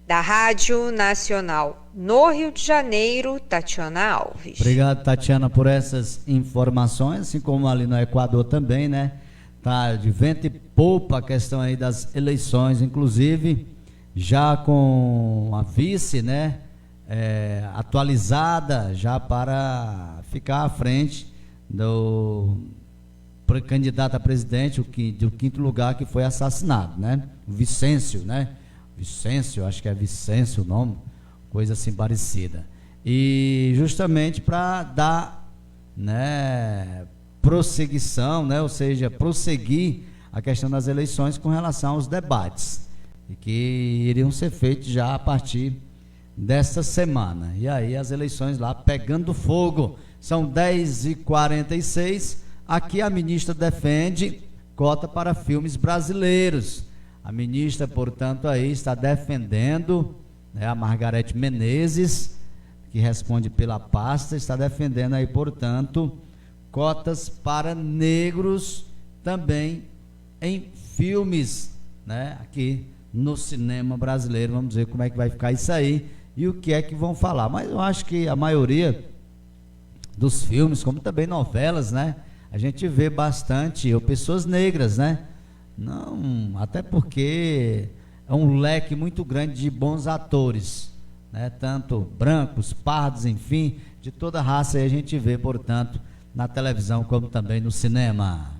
Da Rádio Nacional no Rio de Janeiro, Tatiana Alves. Obrigado, Tatiana, por essas informações, assim como ali no Equador também, né? Tá de vento e poupa a questão aí das eleições, inclusive já com a vice, né? Atualizada já para ficar à frente do candidato a presidente, do quinto lugar, que foi assassinado, né? O Vicêncio, né? Vicêncio, acho que é Vicêncio o nome, coisa assim parecida. E justamente para dar, né, prosseguição, né? Ou seja, prosseguir a questão das eleições com relação aos debates, e que iriam ser feitos já a partir desta semana. E aí as eleições lá pegando fogo. São 10h46. Aqui a ministra defende cota para filmes brasileiros. A ministra, portanto, aí está defendendo, né, a Margarete Menezes, que responde pela pasta, está defendendo aí, portanto, cotas para negros também em filmes, né, aqui no cinema brasileiro. Vamos ver como é que vai ficar isso aí e o que é que vão falar. Mas eu acho que a maioria dos filmes, como também novelas, né, a gente vê bastante pessoas negras, né? Não, até porque é um leque muito grande de bons atores, né? Tanto brancos, pardos, enfim, de toda raça, aí a gente vê, portanto, na televisão como também no cinema.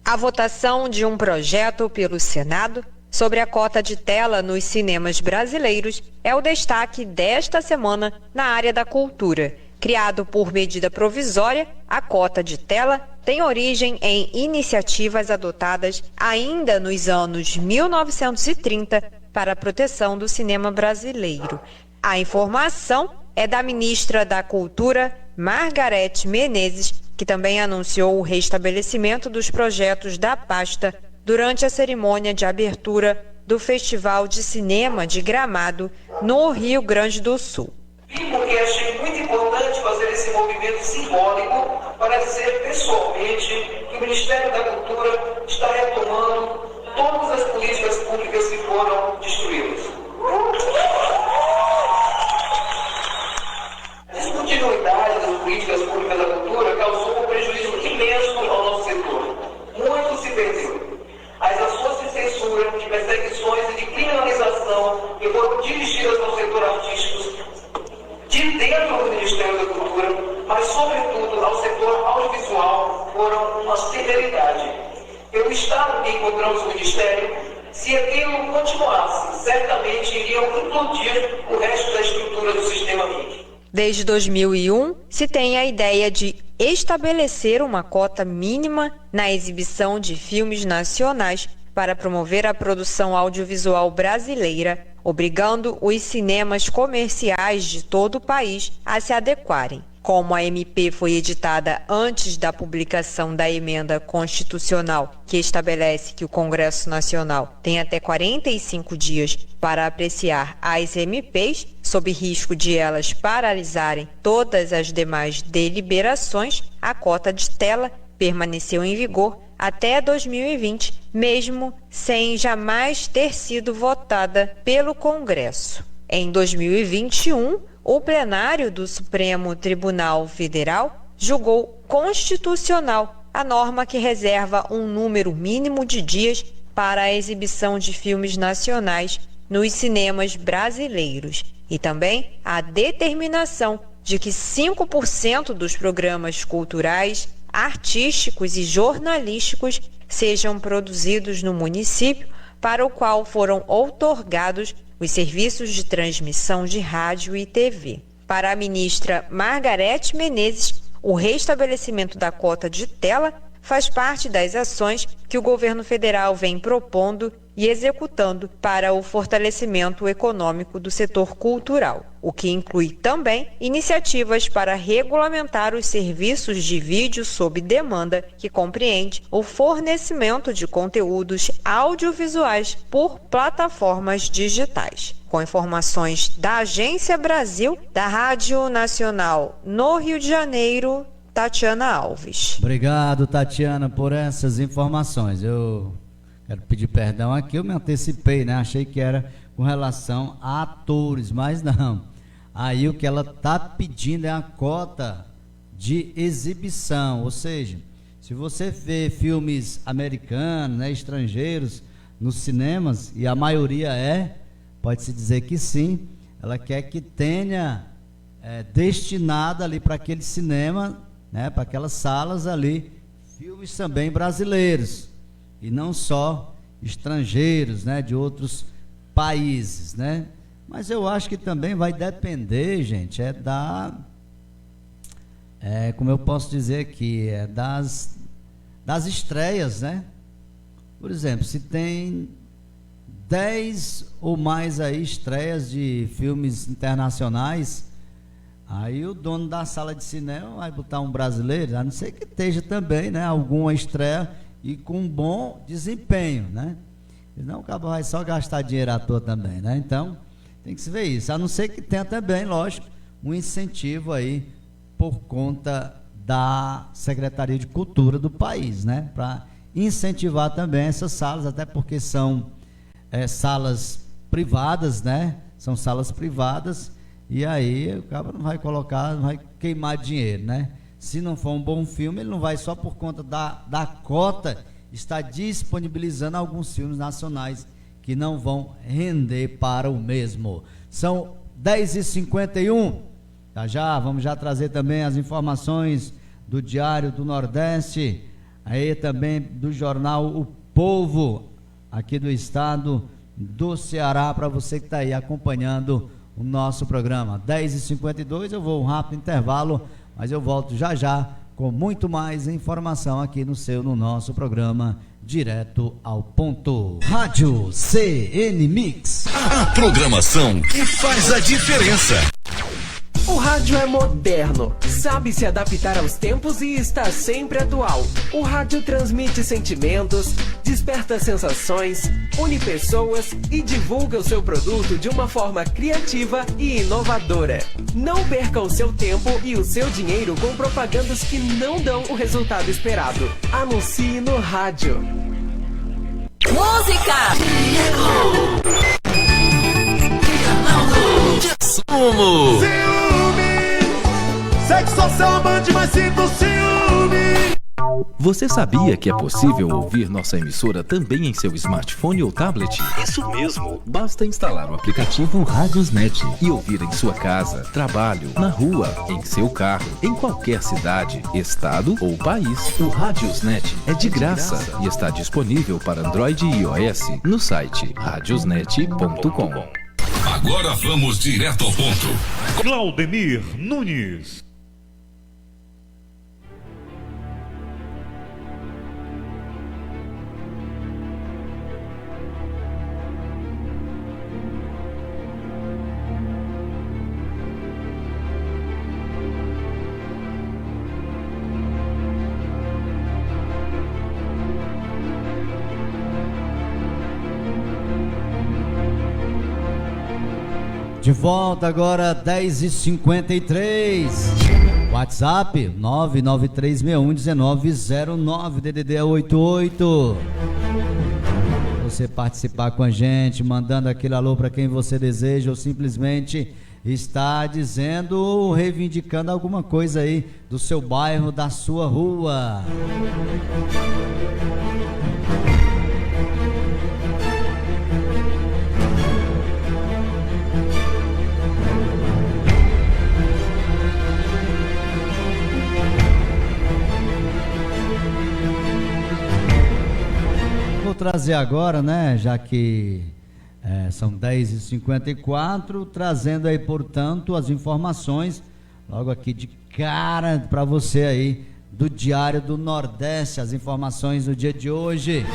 A votação de um projeto pelo Senado sobre a cota de tela nos cinemas brasileiros é o destaque desta semana na área da cultura. Criado por medida provisória, a cota de tela tem origem em iniciativas adotadas ainda nos anos 1930 para a proteção do cinema brasileiro. A informação é da ministra da Cultura, Margarete Menezes, que também anunciou o restabelecimento dos projetos da pasta durante a cerimônia de abertura do Festival de Cinema de Gramado, no Rio Grande do Sul. E porque achei muito importante fazer esse movimento simbólico para dizer pessoalmente que o Ministério da Cultura está retomando todas as políticas públicas que foram destruídas. A descontinuidade das políticas públicas da cultura causou um prejuízo imenso ao nosso setor. Muito se perdeu. As ações de censura, de perseguições e de criminalização que foram dirigidas ao setor artístico de dentro do Ministério da Cultura, mas sobretudo ao setor audiovisual, foram uma severidade. Pelo estado que encontramos no Ministério, se aquilo continuasse, certamente iriam implodir o resto da estrutura do sistema MIC. Desde 2001, se tem a ideia de estabelecer uma cota mínima na exibição de filmes nacionais para promover a produção audiovisual brasileira, obrigando os cinemas comerciais de todo o país a se adequarem. Como a MP foi editada antes da publicação da emenda constitucional, que estabelece que o Congresso Nacional tem até 45 dias para apreciar as MPs, sob risco de elas paralisarem todas as demais deliberações, a cota de tela permaneceu em vigor até 2020, mesmo sem jamais ter sido votada pelo Congresso. Em 2021, o plenário do Supremo Tribunal Federal julgou constitucional a norma que reserva um número mínimo de dias para a exibição de filmes nacionais nos cinemas brasileiros e também a determinação de que 5% dos programas culturais, artísticos e jornalísticos sejam produzidos no município para o qual foram outorgados os serviços de transmissão de rádio e TV. Para a ministra Margarete Menezes, o restabelecimento da cota de tela faz parte das ações que o governo federal vem propondo e executando para o fortalecimento econômico do setor cultural, o que inclui também iniciativas para regulamentar os serviços de vídeo sob demanda, que compreende o fornecimento de conteúdos audiovisuais por plataformas digitais. Com informações da Agência Brasil, da Rádio Nacional no Rio de Janeiro, Tatiana Alves. Obrigado, Tatiana, por essas informações. Eu quero pedir perdão aqui, eu me antecipei, né? Achei que era com relação a atores, mas não. Aí o que ela está pedindo é a cota de exibição, ou seja, se você vê filmes americanos, né, estrangeiros, nos cinemas, e a maioria pode-se dizer que sim, ela quer que tenha destinado ali para aquele cinema, né, para aquelas salas ali, filmes também brasileiros, e não só estrangeiros, né, de outros países, né? Mas eu acho que também vai depender, gente, como eu posso dizer aqui, das estreias, né? Por exemplo, se tem 10 ou mais aí estreias de filmes internacionais, aí o dono da sala de cinema vai botar um brasileiro, a não ser que esteja também, né, alguma estreia e com um bom desempenho, né? Senão o cabo vai só gastar dinheiro à toa também, né? Então, tem que se ver isso, a não ser que tenha também, lógico, um incentivo aí por conta da Secretaria de Cultura do país, né? Para incentivar também essas salas, até porque são salas privadas, né? São salas privadas, e aí o cara não vai colocar, não vai queimar dinheiro, né? Se não for um bom filme, ele não vai só por conta da cota estar disponibilizando alguns filmes nacionais que não vão render para o mesmo. São 10h51, já vamos já trazer também as informações do Diário do Nordeste, aí também do jornal O Povo, aqui do estado do Ceará, para você que está aí acompanhando o nosso programa. 10h52, eu vou um rápido intervalo, mas eu volto já com muito mais informação aqui no nosso programa Direto ao Ponto. Rádio CN Mix. A programação que faz a diferença. O rádio é moderno, sabe se adaptar aos tempos e está sempre atual. O rádio transmite sentimentos, desperta sensações, une pessoas e divulga o seu produto de uma forma criativa e inovadora. Não perca o seu tempo e o seu dinheiro com propagandas que não dão o resultado esperado. Anuncie no rádio. Música! Sumo! Sexo social amante, mas sinto ciúme. Você sabia que é possível ouvir nossa emissora também em seu smartphone ou tablet? Isso mesmo! Basta instalar o aplicativo Radiosnet e ouvir em sua casa, trabalho, na rua, em seu carro, em qualquer cidade, estado ou país. O Radiosnet é de graça e está disponível para Android e iOS no site radiosnet.com. Agora vamos direto ao ponto. Claudemir Nunes. De volta agora, 10h53. WhatsApp 993611909, DDD 88. Você participar com a gente, mandando aquele alô para quem você deseja, ou simplesmente está dizendo ou reivindicando alguma coisa aí do seu bairro, da sua rua. Vou trazer agora, né, já que são 10h54, trazendo aí, portanto, as informações logo aqui de cara para você aí do Diário do Nordeste. As informações do dia de hoje.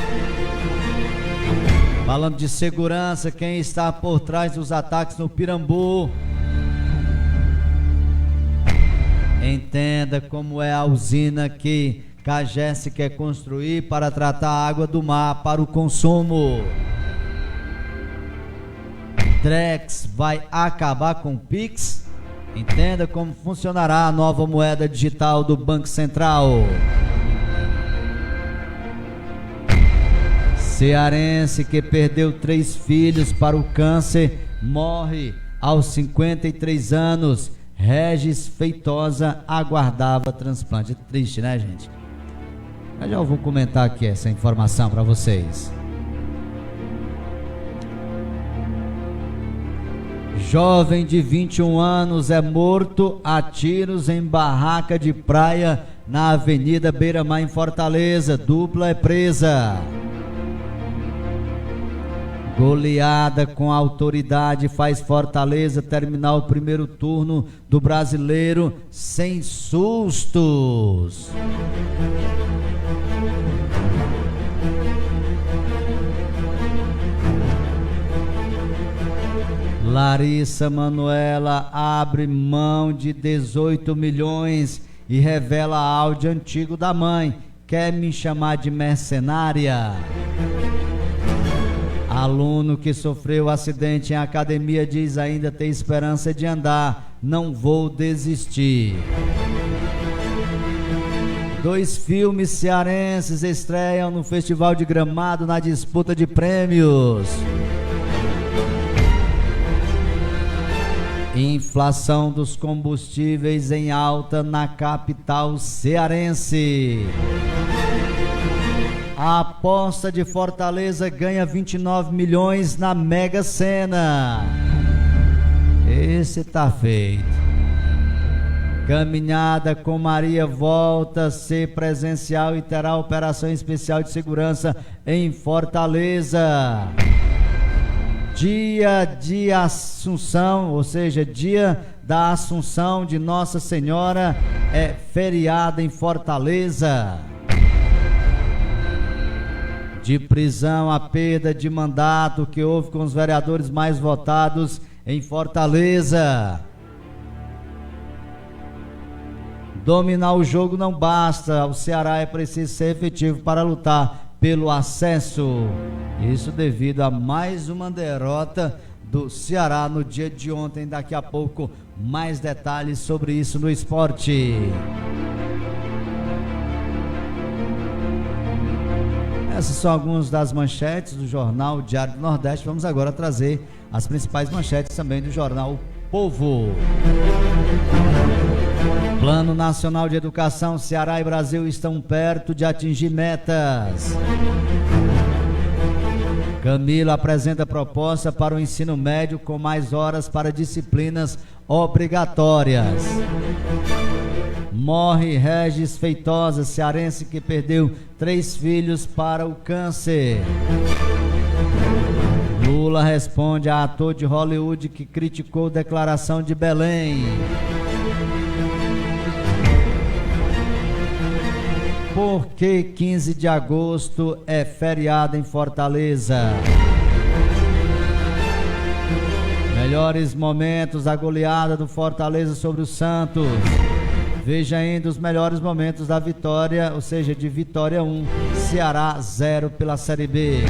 Falando de segurança, quem está por trás dos ataques no Pirambu? Entenda como é a usina que Cagesse quer construir para tratar a água do mar para o consumo. Drex vai acabar com o Pix? Entenda como funcionará a nova moeda digital do Banco Central. Cearense que perdeu 3 filhos para o câncer morre aos 53 anos. Regis Feitosa aguardava transplante. Triste, né, gente? Eu já vou comentar aqui essa informação para vocês. Jovem de 21 anos é morto a tiros em barraca de praia na Avenida Beira-Mar, em Fortaleza. Dupla é presa. Goleada com autoridade faz Fortaleza terminar o primeiro turno do Brasileiro sem sustos. Larissa Manoela abre mão de 18 milhões e revela áudio antigo da mãe. Quer me chamar de mercenária? Aluno que sofreu acidente em academia diz ainda ter esperança de andar. Não vou desistir. 2 filmes cearenses estreiam no Festival de Gramado na disputa de prêmios. Inflação dos combustíveis em alta na capital cearense. A aposta de Fortaleza ganha 29 milhões na Mega Sena. Esse tá feito. Caminhada com Maria volta a ser presencial e terá operação especial de segurança em Fortaleza. Dia de Assunção, ou seja, dia da Assunção de Nossa Senhora, é feriado em Fortaleza. De prisão a perda de mandato que houve com os vereadores mais votados em Fortaleza. Dominar o jogo não basta, o Ceará é preciso ser efetivo para lutar pelo acesso. Isso devido a mais uma derrota do Ceará no dia de ontem. Daqui a pouco mais detalhes sobre isso no esporte. Essas são algumas das manchetes do jornal Diário do Nordeste. Vamos agora trazer as principais manchetes também do jornal Povo. Plano Nacional de Educação, Ceará e Brasil estão perto de atingir metas. Camila apresenta proposta para o ensino médio com mais horas para disciplinas obrigatórias. Morre Regis Feitosa, cearense que perdeu 3 filhos para o câncer. Lula responde a ator de Hollywood que criticou declaração de Belém. Por que 15 de agosto é feriado em Fortaleza? Melhores momentos, a goleada do Fortaleza sobre o Santos. Veja ainda os melhores momentos da vitória, ou seja, de Vitória 1, Ceará 0 pela Série B.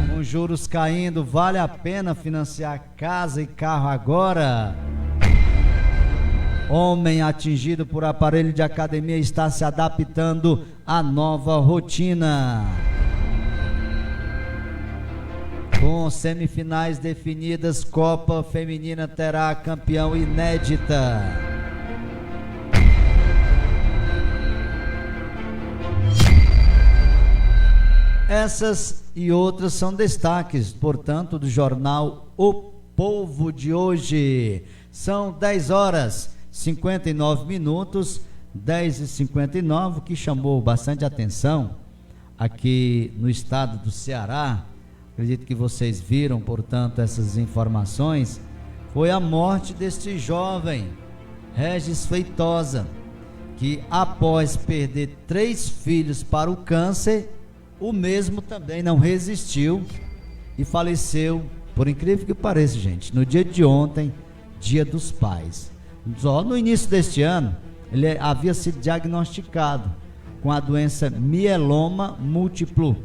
Com juros caindo, vale a pena financiar casa e carro agora? Homem atingido por aparelho de academia está se adaptando à nova rotina. Com semifinais definidas, Copa Feminina terá campeão inédita. Essas e outras são destaques, portanto, do jornal O Povo de hoje. São 10 horas 59 minutos, 10h59, o que chamou bastante atenção aqui no estado do Ceará, acredito que vocês viram, portanto, essas informações, foi a morte deste jovem, Regis Feitosa, que após perder 3 filhos para o câncer, o mesmo também não resistiu e faleceu, por incrível que pareça, gente, no dia de ontem, Dia dos Pais. Só no início deste ano, ele havia sido diagnosticado com a doença mieloma múltiplo,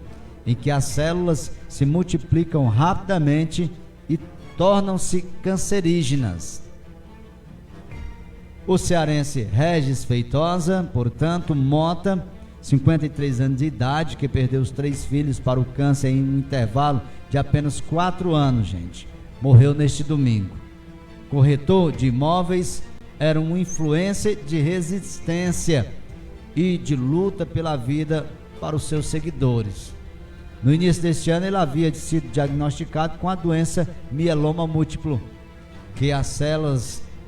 em que as células se multiplicam rapidamente e tornam-se cancerígenas. O cearense Regis Feitosa, portanto, Mota, 53 anos de idade, que perdeu os 3 filhos para o câncer em um intervalo de apenas 4 anos, gente, morreu neste domingo. Corretor de imóveis, era um influencer de resistência e de luta pela vida para os seus seguidores. No início deste ano, ele havia sido diagnosticado com a doença mieloma múltiplo,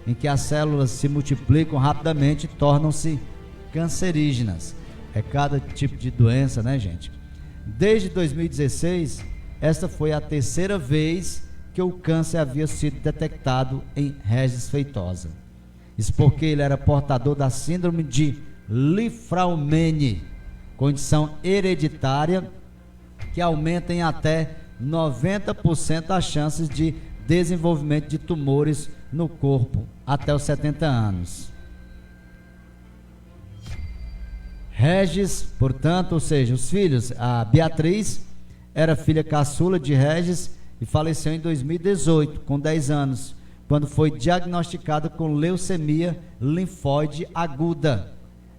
em que as células se multiplicam rapidamente e tornam-se cancerígenas. É cada tipo de doença, né, gente? Desde 2016, esta foi a 3ª vez que o câncer havia sido detectado em Regis Feitosa. Isso porque ele era portador da síndrome de Li-Fraumeni, condição hereditária que aumenta em até 90% as chances de desenvolvimento de tumores no corpo até os 70 anos. Regis, portanto, ou seja, os filhos, a Beatriz era filha caçula de Regis e faleceu em 2018, com 10 anos, quando foi diagnosticada com leucemia linfóide aguda.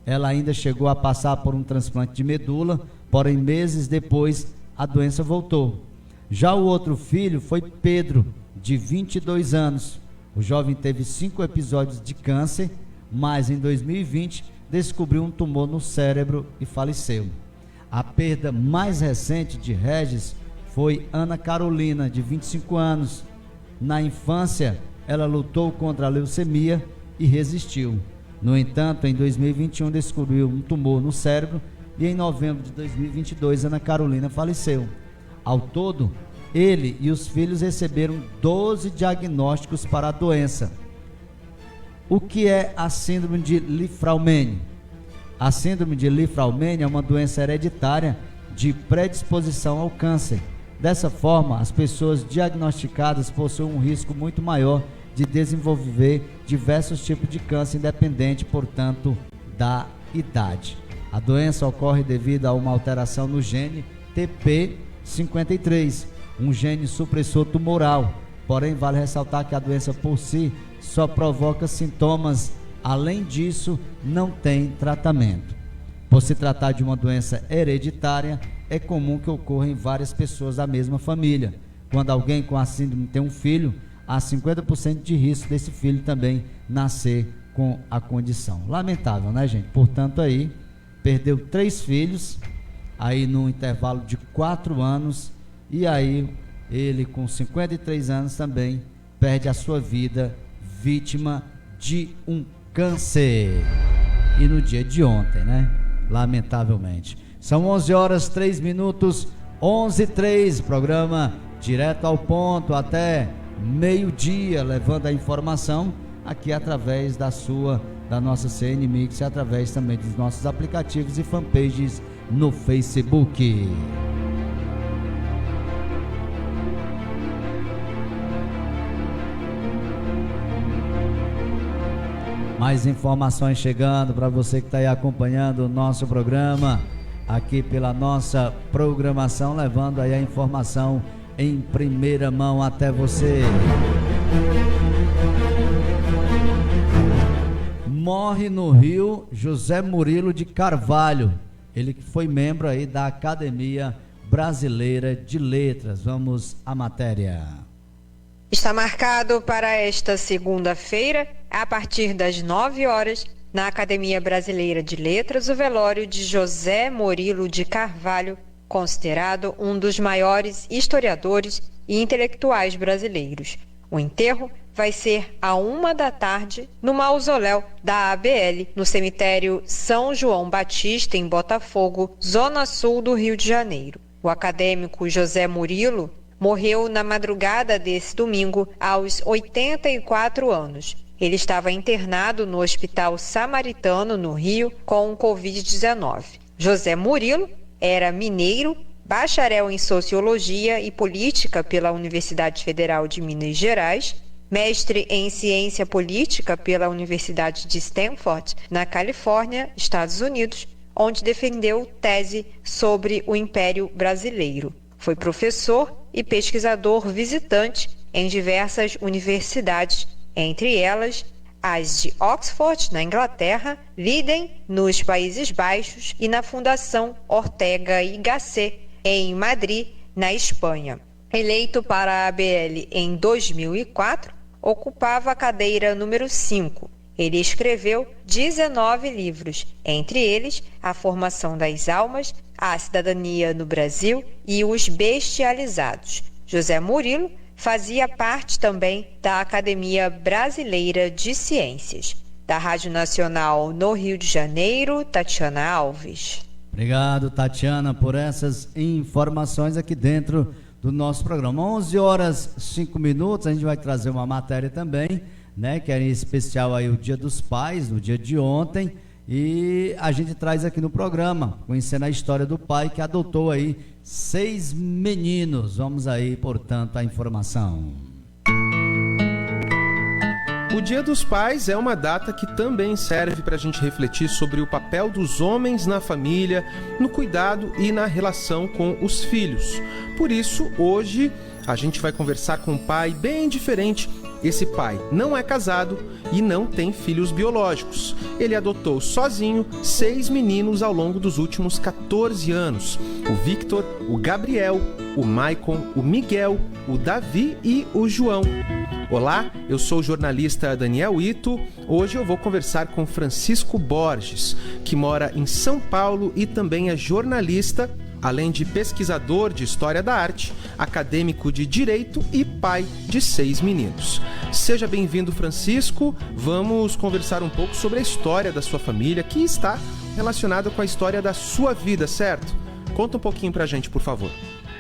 Ela ainda chegou a passar por um transplante de medula, porém meses depois a doença voltou. Já o outro filho foi Pedro, de 22 anos. O jovem teve 5 episódios de câncer, mas em 2020 descobriu um tumor no cérebro e faleceu. A perda mais recente de Regis foi Ana Carolina, de 25 anos. Na infância, ela lutou contra a leucemia e resistiu. No entanto, em 2021 descobriu um tumor no cérebro e em novembro de 2022 Ana Carolina faleceu. Ao todo, ele e os filhos receberam 12 diagnósticos para a doença. O que é a síndrome de Li-Fraumeni? A síndrome de Li-Fraumeni é uma doença hereditária de predisposição ao câncer. Dessa forma, as pessoas diagnosticadas possuem um risco muito maior de desenvolver diversos tipos de câncer, independente, portanto, da idade. A doença ocorre devido a uma alteração no gene TP53, um gene supressor tumoral. Porém, vale ressaltar que a doença por si só provoca sintomas. Além disso, não tem tratamento. Por se tratar de uma doença hereditária, é comum que ocorra em várias pessoas da mesma família. Quando alguém com a síndrome tem um filho, há 50% de risco desse filho também nascer com a condição. Lamentável, né, gente? Portanto, aí, perdeu 3 filhos, aí num intervalo de 4 anos, e aí ele com 53 anos também perde a sua vida, vítima de um câncer. E no dia de ontem, né? Lamentavelmente. São 11h03, 11h03, programa direto ao ponto até meio-dia, levando a informação aqui através da nossa CN Mix e através também dos nossos aplicativos e fanpages no Facebook. Mais informações chegando para você que está aí acompanhando o nosso programa, aqui pela nossa programação, levando aí a informação em primeira mão até você. Morre no Rio José Murilo de Carvalho, ele que foi membro aí da Academia Brasileira de Letras. Vamos à matéria. Está marcado para esta segunda-feira, a partir das 9 horas, na Academia Brasileira de Letras, o velório de José Murilo de Carvalho, considerado um dos maiores historiadores e intelectuais brasileiros. O enterro vai ser à 13h no mausoléu da ABL, no cemitério São João Batista, em Botafogo, zona sul do Rio de Janeiro. O acadêmico José Murilo morreu na madrugada desse domingo, aos 84 anos. Ele estava internado no Hospital Samaritano, no Rio, com Covid-19. José Murilo era mineiro, bacharel em Sociologia e Política pela Universidade Federal de Minas Gerais, mestre em Ciência Política pela Universidade de Stanford, na Califórnia, Estados Unidos, onde defendeu tese sobre o Império Brasileiro. Foi professor e pesquisador visitante em diversas universidades, entre elas as de Oxford, na Inglaterra, Leiden, nos Países Baixos, e na Fundação Ortega y Gasset, em Madrid, na Espanha. Eleito para a ABL em 2004, ocupava a cadeira número 5. Ele escreveu 19 livros, entre eles A Formação das Almas, A Cidadania no Brasil e Os Bestializados. José Murilo fazia parte também da Academia Brasileira de Ciências. Da Rádio Nacional no Rio de Janeiro, Tatiana Alves. Obrigado, Tatiana, por essas informações aqui dentro do nosso programa. 11h05, a gente vai trazer uma matéria também, né, que era em especial aí o Dia dos Pais, no dia de ontem, e a gente traz aqui no programa, conhecendo a história do pai que adotou aí 6 meninos. Vamos aí, portanto, a informação. O Dia dos Pais é uma data que também serve para a gente refletir sobre o papel dos homens na família, no cuidado e na relação com os filhos. Por isso, hoje, a gente vai conversar com um pai bem diferente. Esse pai não é casado e não tem filhos biológicos. Ele adotou sozinho 6 meninos ao longo dos últimos 14 anos. O Victor, o Gabriel, o Maicon, o Miguel, o Davi e o João. Olá, eu sou o jornalista Daniel Ito. Hoje eu vou conversar com Francisco Borges, que mora em São Paulo e também é jornalista, além de pesquisador de História da Arte, acadêmico de Direito e pai de 6 meninos. Seja bem-vindo, Francisco. Vamos conversar um pouco sobre a história da sua família, que está relacionada com a história da sua vida, certo? Conta um pouquinho pra gente, por favor.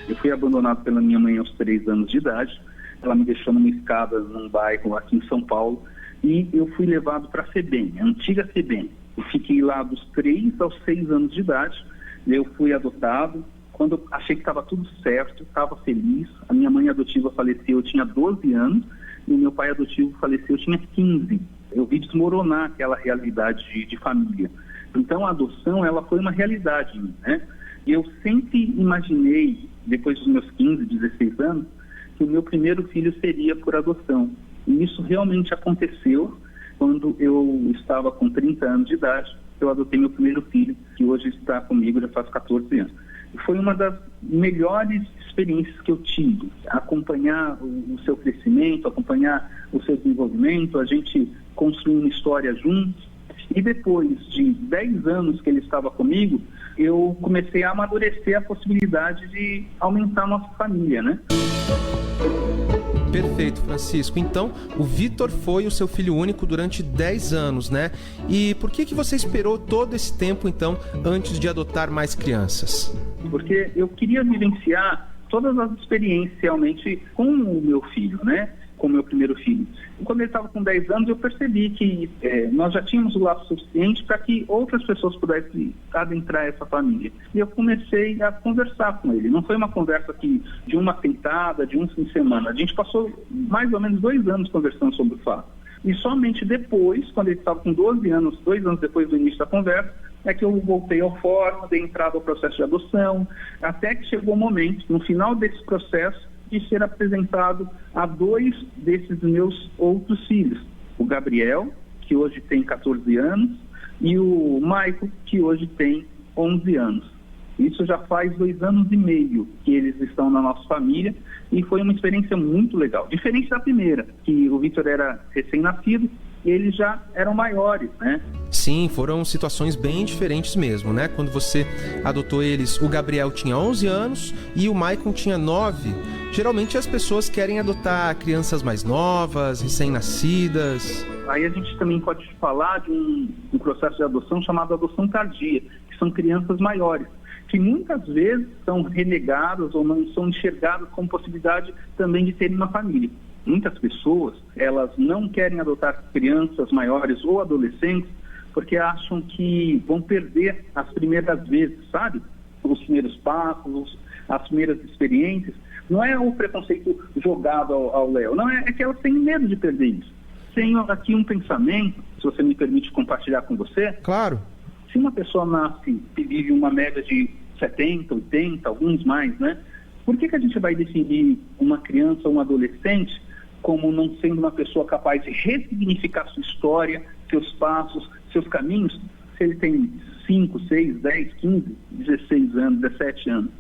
Eu fui abandonado pela minha mãe aos 3 anos de idade. Ela me deixou numa escada num bairro aqui em São Paulo e eu fui levado para a FEBEM, a antiga FEBEM. Eu fiquei lá dos 3 aos 6 anos de idade. Eu fui adotado. Quando eu achei que estava tudo certo, estava feliz. A minha mãe adotiva faleceu, eu tinha 12 anos, e o meu pai adotivo faleceu, eu tinha 15. Eu vi desmoronar aquela realidade de família. Então a adoção, ela foi uma realidade, né? E eu sempre imaginei, depois dos meus 15, 16 anos, que o meu primeiro filho seria por adoção. E isso realmente aconteceu quando eu estava com 30 anos de idade. Eu adotei meu primeiro filho, que hoje está comigo, já faz 14 anos. E foi uma das melhores experiências que eu tive. Acompanhar o seu crescimento, acompanhar o seu desenvolvimento, a gente construir uma história juntos. E depois de 10 anos que ele estava comigo, eu comecei a amadurecer a possibilidade de aumentar a nossa família, né? Perfeito, Francisco. Então, o Vitor foi o seu filho único durante 10 anos, né? E por que você esperou todo esse tempo, então, antes de adotar mais crianças? Porque eu queria vivenciar todas as experiências realmente com o meu filho, né? Com o meu primeiro filho. E quando ele estava com 10 anos, eu percebi que nós já tínhamos o laço suficiente para que outras pessoas pudessem adentrar essa família. E eu comecei a conversar com ele. Não foi uma conversa de uma sentada, de um fim de semana. A gente passou mais ou menos 2 anos conversando sobre o fato. E somente depois, quando ele estava com 12 anos, 2 anos depois do início da conversa, é que eu voltei ao fórum, dei entrada ao processo de adoção, até que chegou o momento, no final desse processo, de ser apresentado a 2 desses meus outros filhos. O Gabriel, que hoje tem 14 anos, e o Maicon, que hoje tem 11 anos. Isso já faz 2 anos e meio que eles estão na nossa família e foi uma experiência muito legal. Diferente da primeira, que o Victor era recém-nascido e eles já eram maiores, né? Sim, foram situações bem diferentes mesmo, né? Quando você adotou eles, o Gabriel tinha 11 anos e o Maicon tinha 9. Geralmente as pessoas querem adotar crianças mais novas, recém-nascidas. Aí a gente também pode falar de um processo de adoção chamado adoção tardia, que são crianças maiores, que muitas vezes são renegadas ou não são enxergadas como possibilidade também de terem uma família. Muitas pessoas, elas não querem adotar crianças maiores ou adolescentes porque acham que vão perder as primeiras vezes, sabe? Os primeiros passos, as primeiras experiências. Não é o preconceito jogado ao léu, não, é que elas têm medo de perder isso. Tenho aqui um pensamento, se você me permite compartilhar com você. Claro. Se uma pessoa nasce e vive uma média de 70, 80, alguns mais, né? Por que a gente vai definir uma criança ou um adolescente como não sendo uma pessoa capaz de ressignificar sua história, seus passos, seus caminhos, se ele tem 5, 6, 10, 15, 16 anos, 17 anos?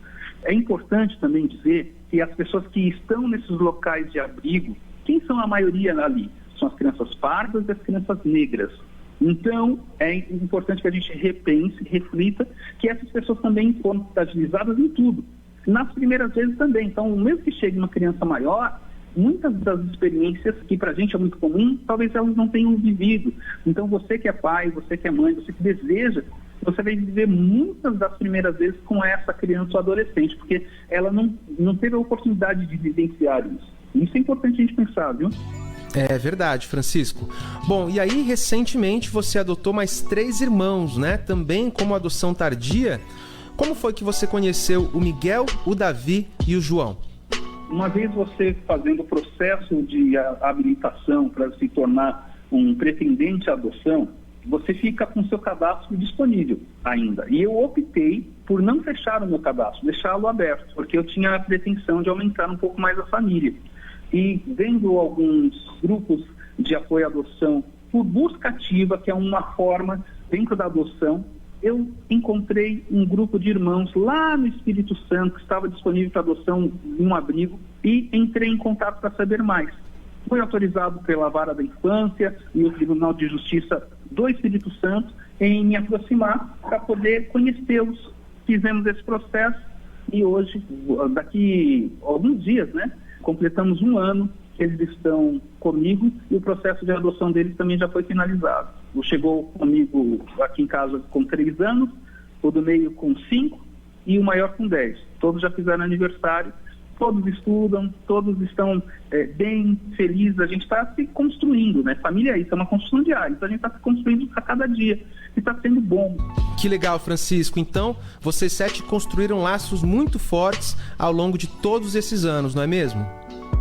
É importante também dizer que as pessoas que estão nesses locais de abrigo, quem são a maioria ali? São as crianças pardas e as crianças negras. Então, é importante que a gente repense, reflita, que essas pessoas também foram fragilizadas em tudo. Nas primeiras vezes também. Então, mesmo que chegue uma criança maior, muitas das experiências que para a gente é muito comum, talvez elas não tenham vivido. Então, você que é pai, você que é mãe, você que deseja, você vai viver muitas das primeiras vezes com essa criança ou adolescente, porque ela não teve a oportunidade de vivenciar isso. Isso é importante a gente pensar, viu? É verdade, Francisco. Bom, e aí recentemente você adotou mais 3 irmãos, né? Também como adoção tardia. Como foi que você conheceu o Miguel, o Davi e o João? Uma vez você fazendo o processo de habilitação para se tornar um pretendente à adoção, você fica com seu cadastro disponível ainda. E eu optei por não fechar o meu cadastro, deixá-lo aberto, porque eu tinha a pretensão de aumentar um pouco mais a família. E vendo alguns grupos de apoio à adoção por busca ativa, que é uma forma dentro da adoção, eu encontrei um grupo de irmãos lá no Espírito Santo que estava disponível para adoção em um abrigo e entrei em contato para saber mais. Fui autorizado pela Vara da Infância e o Tribunal de Justiça do Espírito Santo em me aproximar para poder conhecê-los. Fizemos esse processo e hoje, daqui a alguns dias, né? Completamos 1 ano que eles estão comigo e o processo de adoção deles também já foi finalizado. Chegou comigo aqui em casa com 3 anos, o do meio com 5 e o maior com 10. Todos já fizeram aniversário, todos estudam, todos estão bem felizes. A gente está se construindo, né? Família é isso, é uma construção diária. Então a gente está se construindo a cada dia e está sendo bom. Que legal, Francisco. Então, vocês 7 construíram laços muito fortes ao longo de todos esses anos, não é mesmo?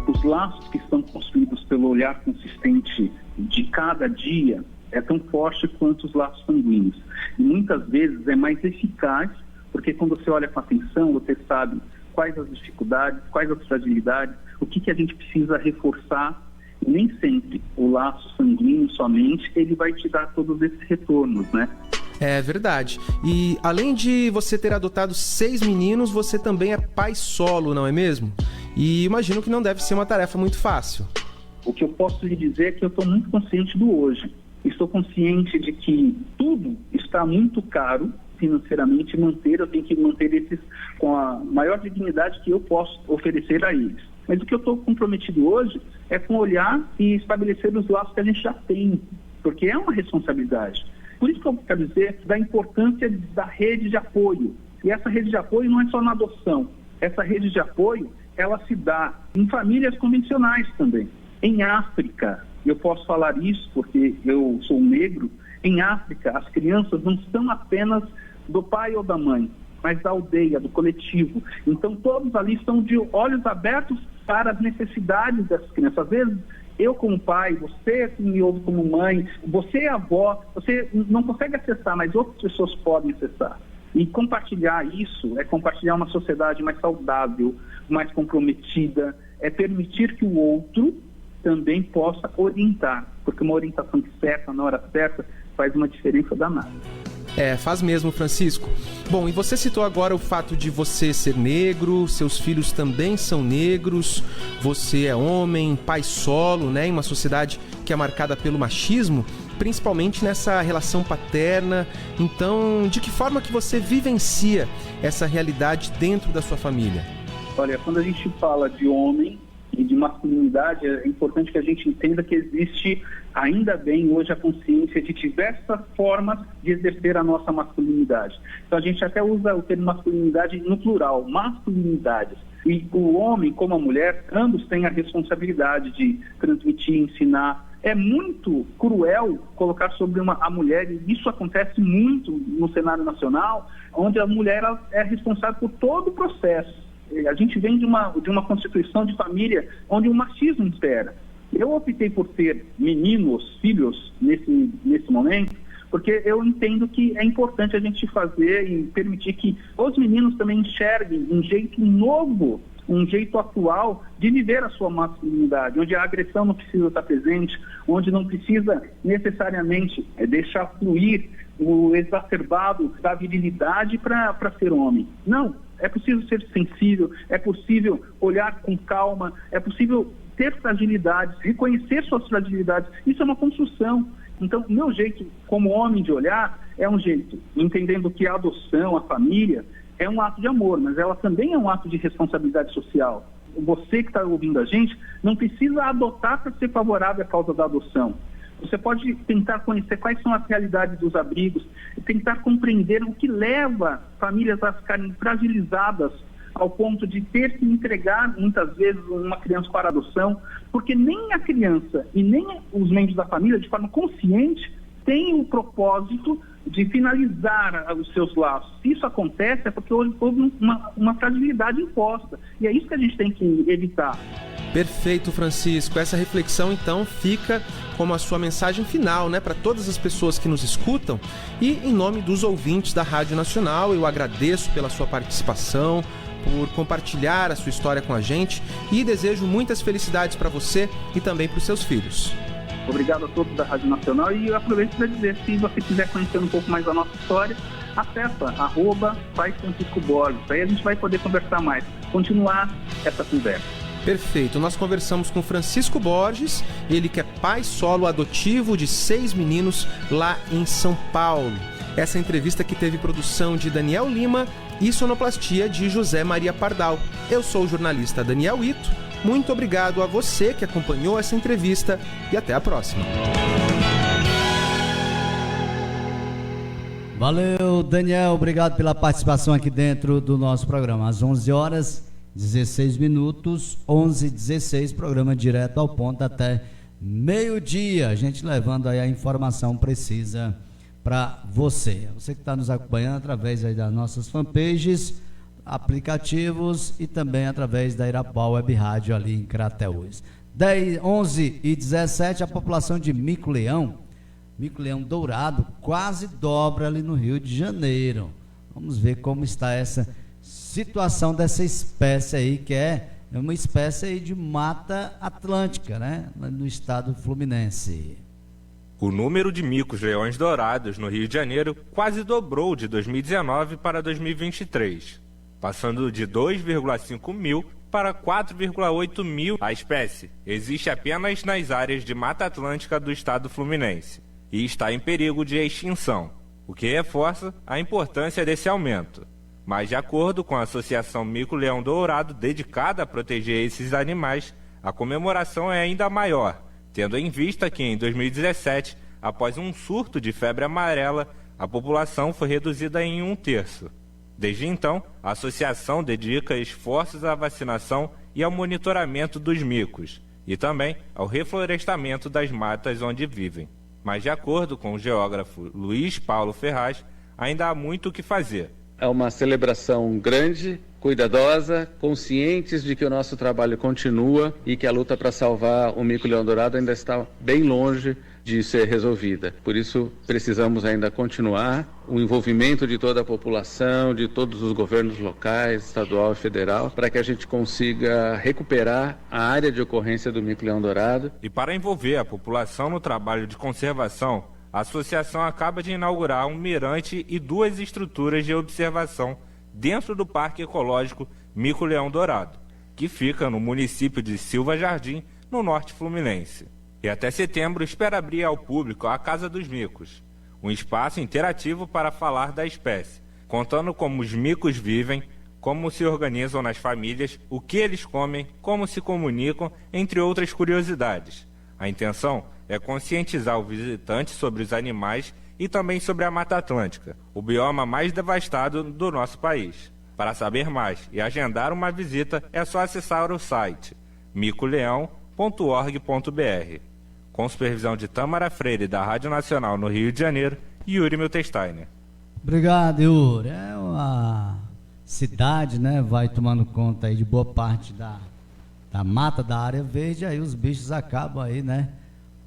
Os laços que estão construídos pelo olhar consistente de cada dia é tão forte quanto os laços sanguíneos. E muitas vezes é mais eficaz, porque quando você olha com atenção, você sabe quais as dificuldades, quais as fragilidades, o que a gente precisa reforçar. Nem sempre o laço sanguíneo somente, ele vai te dar todos esses retornos, né? É verdade. E além de você ter adotado 6 meninos, você também é pai solo, não é mesmo? E imagino que não deve ser uma tarefa muito fácil. O que eu posso lhe dizer é que eu estou muito consciente do hoje. Estou consciente de que tudo está muito caro financeiramente manter, eu tenho que manter esses com a maior dignidade que eu posso oferecer a eles. Mas o que eu estou comprometido hoje é com olhar e estabelecer os laços que a gente já tem, porque é uma responsabilidade. Por isso que eu quero dizer da importância da rede de apoio. E essa rede de apoio não é só na adoção. Essa rede de apoio, ela se dá em famílias convencionais também. Em África, eu posso falar isso porque eu sou negro, em África as crianças não são apenas do pai ou da mãe, mas da aldeia, do coletivo. Então todos ali estão de olhos abertos para as necessidades dessas crianças. Às vezes, eu como pai, você que me ouve como mãe, você é avó, você não consegue acessar, mas outras pessoas podem acessar. E compartilhar isso é compartilhar uma sociedade mais saudável, mais comprometida, é permitir que o outro também possa orientar, porque uma orientação certa, na hora certa, faz uma diferença danada. Faz mesmo, Francisco. Bom, e você citou agora o fato de você ser negro, seus filhos também são negros, você é homem, pai solo, né, em uma sociedade que é marcada pelo machismo, principalmente nessa relação paterna. Então, de que forma que você vivencia essa realidade dentro da sua família? Olha, quando a gente fala de homem e de masculinidade, é importante que a gente entenda que existe, ainda bem, hoje a consciência de diversas formas de exercer a nossa masculinidade. Então a gente até usa o termo masculinidade no plural, masculinidades. E o homem, como a mulher, ambos têm a responsabilidade de transmitir, ensinar. É muito cruel colocar sobre a mulher, e isso acontece muito no cenário nacional, onde a mulher é responsável por todo o processo. A gente vem de uma constituição de família onde o machismo impera. Eu optei por ter meninos, filhos, nesse momento, porque eu entendo que é importante a gente fazer e permitir que os meninos também enxerguem um jeito novo, um jeito atual de viver a sua masculinidade, onde a agressão não precisa estar presente, onde não precisa necessariamente deixar fluir o exacerbado da virilidade para ser homem. Não, é possível ser sensível, é possível olhar com calma, é possível ter fragilidades, reconhecer suas fragilidades. Isso é uma construção. Então, o meu jeito como homem de olhar é um jeito, entendendo que a adoção, a família, é um ato de amor, mas ela também é um ato de responsabilidade social. Você que está ouvindo a gente não precisa adotar para ser favorável à causa da adoção. Você pode tentar conhecer quais são as realidades dos abrigos, tentar compreender o que leva famílias a ficarem fragilizadas ao ponto de ter que entregar, muitas vezes, uma criança para adoção, porque nem a criança e nem os membros da família, de forma consciente, têm o propósito de finalizar os seus laços. Se isso acontece, é porque houve uma fragilidade imposta. E é isso que a gente tem que evitar. Perfeito, Francisco. Essa reflexão, então, fica como a sua mensagem final, né, para todas as pessoas que nos escutam. E, em nome dos ouvintes da Rádio Nacional, eu agradeço pela sua participação, por compartilhar a sua história com a gente e desejo muitas felicidades para você e também para os seus filhos. Obrigado a todos da Rádio Nacional e eu aproveito para dizer, se você quiser conhecer um pouco mais da nossa história, acessa @PaiFranciscoBorges. Aí a gente vai poder conversar mais, continuar essa conversa. Perfeito, nós conversamos com Francisco Borges, ele que é pai solo adotivo de 6 meninos lá em São Paulo. Essa entrevista que teve produção de Daniel Lima e sonoplastia de José Maria Pardal. Eu sou o jornalista Daniel Ito. Muito obrigado a você que acompanhou essa entrevista e até a próxima. Valeu, Daniel. Obrigado pela participação aqui dentro do nosso programa. Às 11h16, 11h16, programa direto ao ponto até meio-dia. A gente levando aí a informação precisa para você. Você que está nos acompanhando através aí das nossas fanpages, aplicativos e também através da Irapó Web Rádio ali em Crateús. 11h17, a população de mico-leão dourado, quase dobra ali no Rio de Janeiro. Vamos ver como está essa situação dessa espécie aí, que é uma espécie aí de mata atlântica, né? No estado fluminense. O número de micos-leões dourados no Rio de Janeiro quase dobrou de 2019 para 2023, passando de 2,5 mil para 4,8 mil. A espécie existe apenas nas áreas de Mata Atlântica do estado fluminense e está em perigo de extinção, o que reforça a importância desse aumento. Mas, de acordo com a Associação Mico-Leão Dourado, dedicada a proteger esses animais, a comemoração é ainda maior, tendo em vista que em 2017, após um surto de febre amarela, a população foi reduzida em 1/3. Desde então, a associação dedica esforços à vacinação e ao monitoramento dos micos, e também ao reflorestamento das matas onde vivem. Mas, de acordo com o geógrafo Luiz Paulo Ferraz, ainda há muito o que fazer. É uma celebração grande, cuidadosa, conscientes de que o nosso trabalho continua e que a luta para salvar o mico-leão dourado ainda está bem longe de ser resolvida. Por isso, precisamos ainda continuar o envolvimento de toda a população, de todos os governos locais, estadual e federal, para que a gente consiga recuperar a área de ocorrência do mico-leão dourado. E para envolver a população no trabalho de conservação, a associação acaba de inaugurar um mirante e 2 estruturas de observação dentro do Parque Ecológico Mico-Leão Dourado, que fica no município de Silva Jardim, no norte fluminense. E até setembro espera abrir ao público a Casa dos Micos, um espaço interativo para falar da espécie, contando como os micos vivem, como se organizam nas famílias, o que eles comem, como se comunicam, entre outras curiosidades. A intenção é conscientizar o visitante sobre os animais e também sobre a Mata Atlântica, o bioma mais devastado do nosso país. Para saber mais e agendar uma visita, é só acessar o site micoleão.org.br. Com supervisão de Tamara Freire, da Rádio Nacional no Rio de Janeiro, Yuri Miltensteiner. Obrigado, Yuri. É uma cidade, né? Vai tomando conta aí de boa parte da mata, da área verde, aí os bichos acabam aí, né?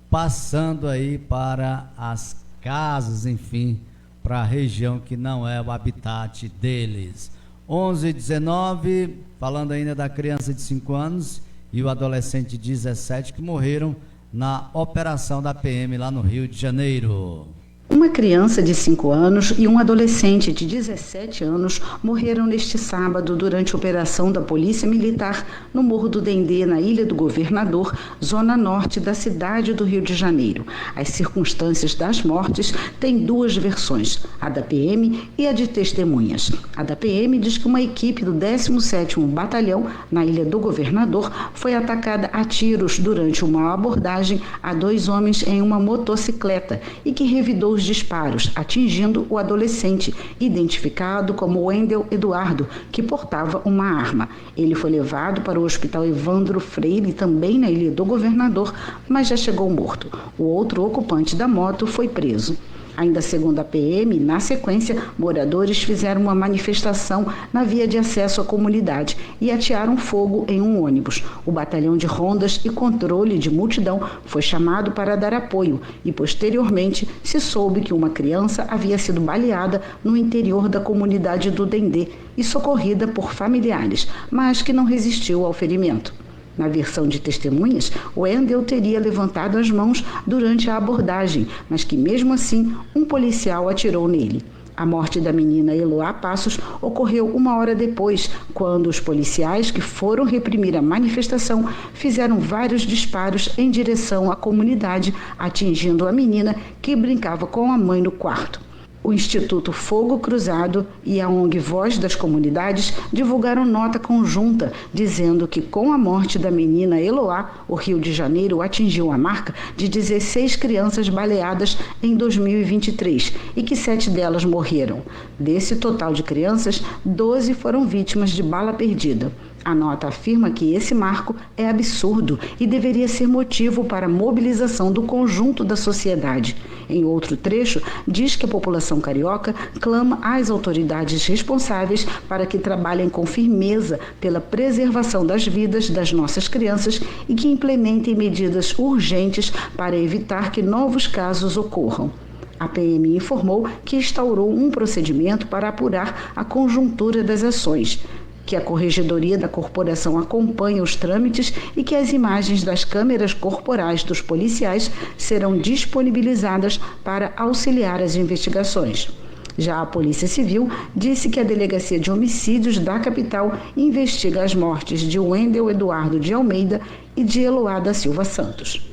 Passando aí para as casas, enfim, para a região que não é o habitat deles. 11h19, falando ainda da criança de 5 anos e o adolescente de 17 que morreram na operação da PM lá no Rio de Janeiro. Uma criança de 5 anos e um adolescente de 17 anos morreram neste sábado durante a operação da Polícia Militar no Morro do Dendê, na Ilha do Governador, zona norte da cidade do Rio de Janeiro. As circunstâncias das mortes têm 2 versões, a da PM e a de testemunhas. A da PM diz que uma equipe do 17º Batalhão, na Ilha do Governador, foi atacada a tiros durante uma abordagem a 2 homens em uma motocicleta e que revidou os disparos, atingindo o adolescente, identificado como Wendel Eduardo, que portava uma arma. Ele foi levado para o Hospital Evandro Freire, também na Ilha do Governador, mas já chegou morto. O outro ocupante da moto foi preso. Ainda segundo a PM, na sequência, moradores fizeram uma manifestação na via de acesso à comunidade e atearam fogo em um ônibus. O batalhão de rondas e controle de multidão foi chamado para dar apoio e, posteriormente, se soube que uma criança havia sido baleada no interior da comunidade do Dendê e socorrida por familiares, mas que não resistiu ao ferimento. Na versão de testemunhas, Wendel teria levantado as mãos durante a abordagem, mas que mesmo assim um policial atirou nele. A morte da menina Eloá Passos ocorreu 1 hora depois, quando os policiais que foram reprimir a manifestação fizeram vários disparos em direção à comunidade, atingindo a menina que brincava com a mãe no quarto. O Instituto Fogo Cruzado e a ONG Voz das Comunidades divulgaram nota conjunta dizendo que com a morte da menina Eloá, o Rio de Janeiro atingiu a marca de 16 crianças baleadas em 2023 e que 7 delas morreram. Desse total de crianças, 12 foram vítimas de bala perdida. A nota afirma que esse marco é absurdo e deveria ser motivo para a mobilização do conjunto da sociedade. Em outro trecho, diz que a população carioca clama às autoridades responsáveis para que trabalhem com firmeza pela preservação das vidas das nossas crianças e que implementem medidas urgentes para evitar que novos casos ocorram. A PM informou que instaurou um procedimento para apurar a conjuntura das ações, que a Corregedoria da Corporação acompanha os trâmites e que as imagens das câmeras corporais dos policiais serão disponibilizadas para auxiliar as investigações. Já a Polícia Civil disse que a Delegacia de Homicídios da capital investiga as mortes de Wendel Eduardo de Almeida e de Eloá da Silva Santos.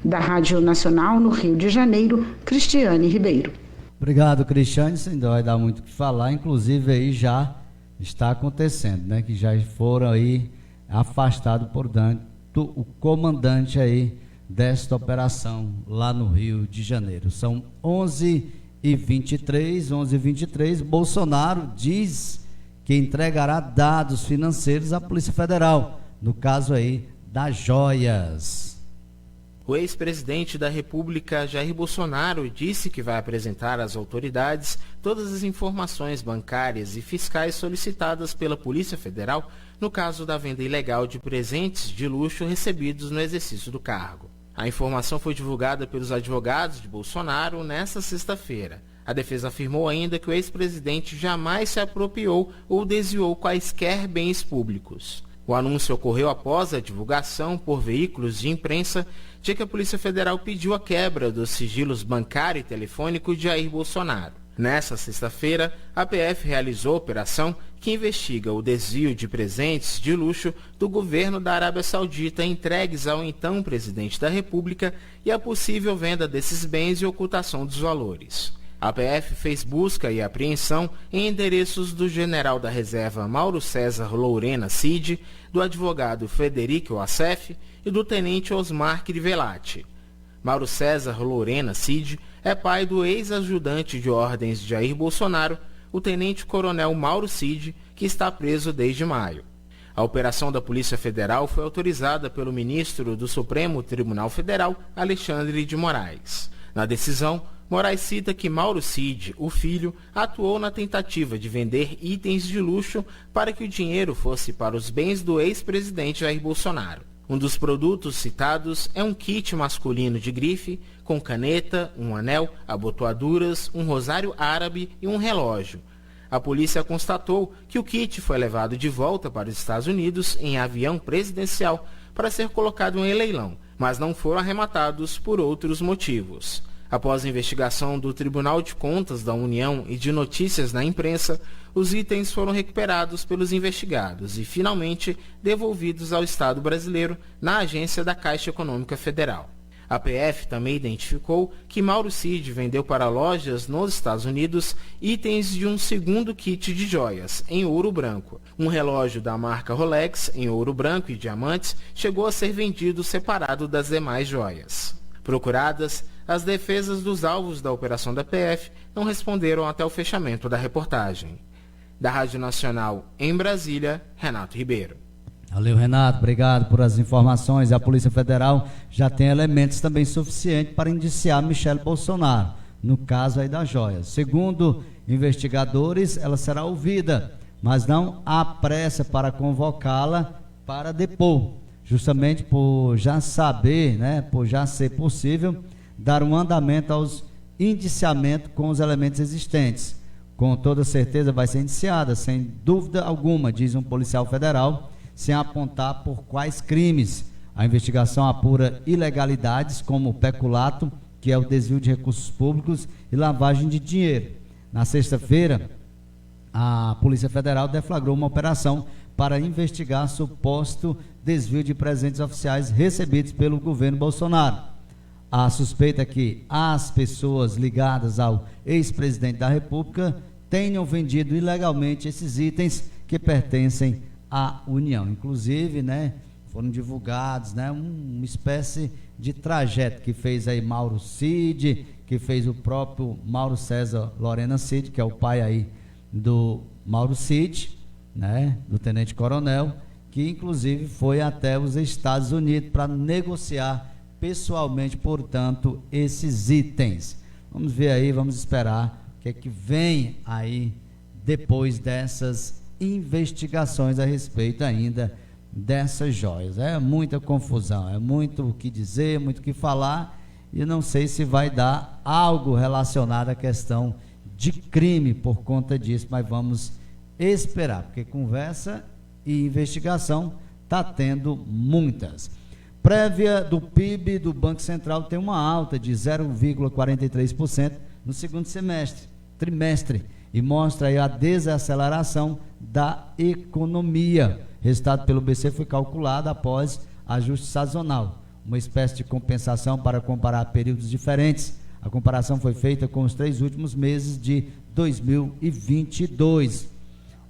Da Rádio Nacional no Rio de Janeiro, Cristiane Ribeiro. Obrigado, Cristiane. Sem dó, vai dar muito o que falar, inclusive aí já está acontecendo, né? Que já foram aí afastados, portanto, o comandante aí desta operação lá no Rio de Janeiro. São 11h23. Bolsonaro diz que entregará dados financeiros à Polícia Federal, no caso aí das joias. O ex-presidente da República, Jair Bolsonaro, disse que vai apresentar às autoridades todas as informações bancárias e fiscais solicitadas pela Polícia Federal no caso da venda ilegal de presentes de luxo recebidos no exercício do cargo. A informação foi divulgada pelos advogados de Bolsonaro nesta sexta-feira. A defesa afirmou ainda que o ex-presidente jamais se apropriou ou desviou quaisquer bens públicos. O anúncio ocorreu após a divulgação por veículos de imprensa de que a Polícia Federal pediu a quebra dos sigilos bancário e telefônico de Jair Bolsonaro. Nessa sexta-feira, a PF realizou a operação que investiga o desvio de presentes de luxo do governo da Arábia Saudita entregues ao então presidente da República e a possível venda desses bens e ocultação dos valores. A PF fez busca e apreensão em endereços do general da reserva Mauro César Lourena Cid, do advogado Frederico Assef e do tenente Osmar Crivellati. Mauro César Lourena Cid é pai do ex-ajudante de ordens de Jair Bolsonaro, o tenente-coronel Mauro Cid, que está preso desde maio. A operação da Polícia Federal foi autorizada pelo ministro do Supremo Tribunal Federal, Alexandre de Moraes. Na decisão, Moraes cita que Mauro Cid, o filho, atuou na tentativa de vender itens de luxo para que o dinheiro fosse para os bens do ex-presidente Jair Bolsonaro. Um dos produtos citados é um kit masculino de grife, com caneta, um anel, abotoaduras, um rosário árabe e um relógio. A polícia constatou que o kit foi levado de volta para os Estados Unidos em avião presidencial para ser colocado em leilão, mas não foram arrematados por outros motivos. Após a investigação do Tribunal de Contas da União e de notícias na imprensa, os itens foram recuperados pelos investigados e, finalmente, devolvidos ao Estado brasileiro na agência da Caixa Econômica Federal. A PF também identificou que Mauro Cid vendeu para lojas nos Estados Unidos itens de um segundo kit de joias, em ouro branco. Um relógio da marca Rolex, em ouro branco e diamantes, chegou a ser vendido separado das demais joias. Procuradas, as defesas dos alvos da operação da PF não responderam até o fechamento da reportagem. Da Rádio Nacional, em Brasília, Renato Ribeiro. Valeu, Renato, obrigado por as informações. A Polícia Federal já tem elementos também suficientes para indiciar Michele Bolsonaro, no caso aí das joias. Segundo investigadores, ela será ouvida, mas não há pressa para convocá-la para depor, justamente por já saber, por já ser possível dar um andamento aos indiciamentos com os elementos existentes. Com toda certeza vai ser indiciada, sem dúvida alguma, diz um policial federal, sem apontar por quais crimes. A investigação apura ilegalidades como peculato, que é o desvio de recursos públicos, e lavagem de dinheiro. Na sexta-feira, a Polícia Federal deflagrou uma operação para investigar suposto desvio de presentes oficiais recebidos pelo governo Bolsonaro. A suspeita é que as pessoas ligadas ao ex-presidente da República tenham vendido ilegalmente esses itens que pertencem à União. Inclusive, foram divulgados, uma espécie de trajeto que fez aí Mauro Cid, que fez o próprio Mauro César Lorena Cid, que é o pai aí do Mauro Cid, do Tenente Coronel, que inclusive foi até os Estados Unidos para negociar pessoalmente, portanto, esses itens. Vamos ver aí, vamos esperar o que é que vem aí depois dessas investigações a respeito ainda dessas joias. É muita confusão, é muito o que dizer, muito o que falar, e não sei se vai dar algo relacionado à questão de crime por conta disso, mas vamos esperar, porque conversa e investigação está tendo muitas. Prévia do PIB do Banco Central tem uma alta de 0,43% no segundo trimestre, e mostra aí a desaceleração da economia. Resultado pelo BC foi calculado após ajuste sazonal, uma espécie de compensação para comparar períodos diferentes. A comparação foi feita com os 3 últimos meses de 2022.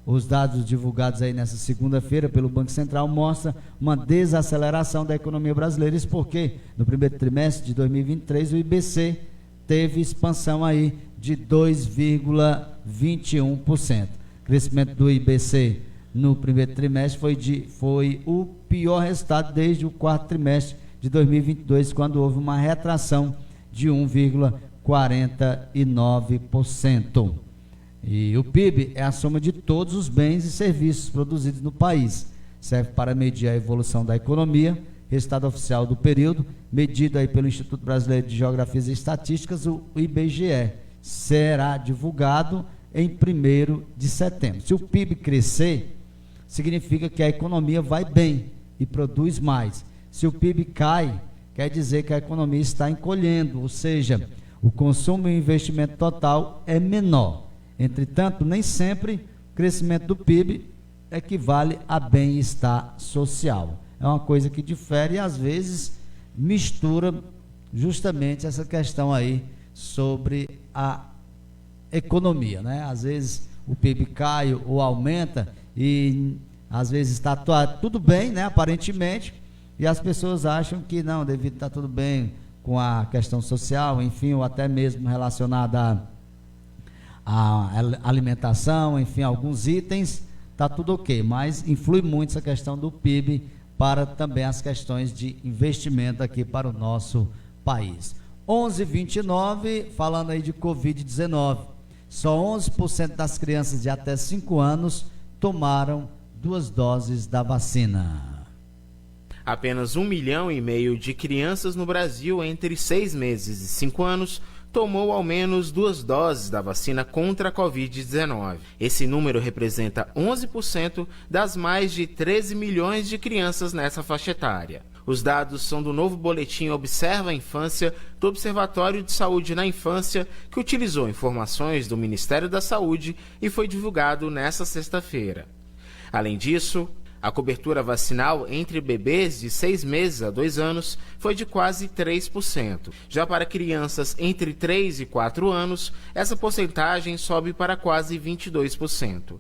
Os dados divulgados aí nessa segunda-feira pelo Banco Central mostram uma desaceleração da economia brasileira. Isso porque no primeiro trimestre de 2023 o IBC teve expansão aí de 2,21%. O crescimento do IBC no primeiro trimestre foi o pior resultado desde o quarto trimestre de 2022, quando houve uma retração de 1,49%. E o PIB é a soma de todos os bens e serviços produzidos no país. Serve para medir a evolução da economia. Resultado oficial do período, medido aí pelo Instituto Brasileiro de Geografias e Estatísticas, o IBGE, será divulgado em 1º de setembro. Se o PIB crescer, significa que a economia vai bem e produz mais. Se o PIB cai, quer dizer que a economia está encolhendo, ou seja, o consumo e o investimento total é menor. Entretanto, nem sempre o crescimento do PIB equivale a bem-estar social. É uma coisa que difere e às vezes mistura justamente essa questão aí sobre a economia, Às vezes o PIB cai ou aumenta e às vezes está tudo bem, aparentemente, e as pessoas acham que não, devido estar tudo bem com a questão social, enfim, ou até mesmo relacionada a alimentação, enfim, alguns itens, está tudo ok, mas influi muito essa questão do PIB para também as questões de investimento aqui para o nosso país. 11h29, falando aí de Covid-19, só 11% das crianças de até 5 anos tomaram 2 doses da vacina. Apenas 1,5 milhão de crianças no Brasil entre 6 meses e 5 anos tomou ao menos 2 doses da vacina contra a Covid-19. Esse número representa 11% das mais de 13 milhões de crianças nessa faixa etária. Os dados são do novo boletim Observa a Infância do Observatório de Saúde na Infância, que utilizou informações do Ministério da Saúde e foi divulgado nesta sexta-feira. Além disso, a cobertura vacinal entre bebês de 6 meses a 2 anos foi de quase 3%. Já para crianças entre 3 e 4 anos, essa porcentagem sobe para quase 22%.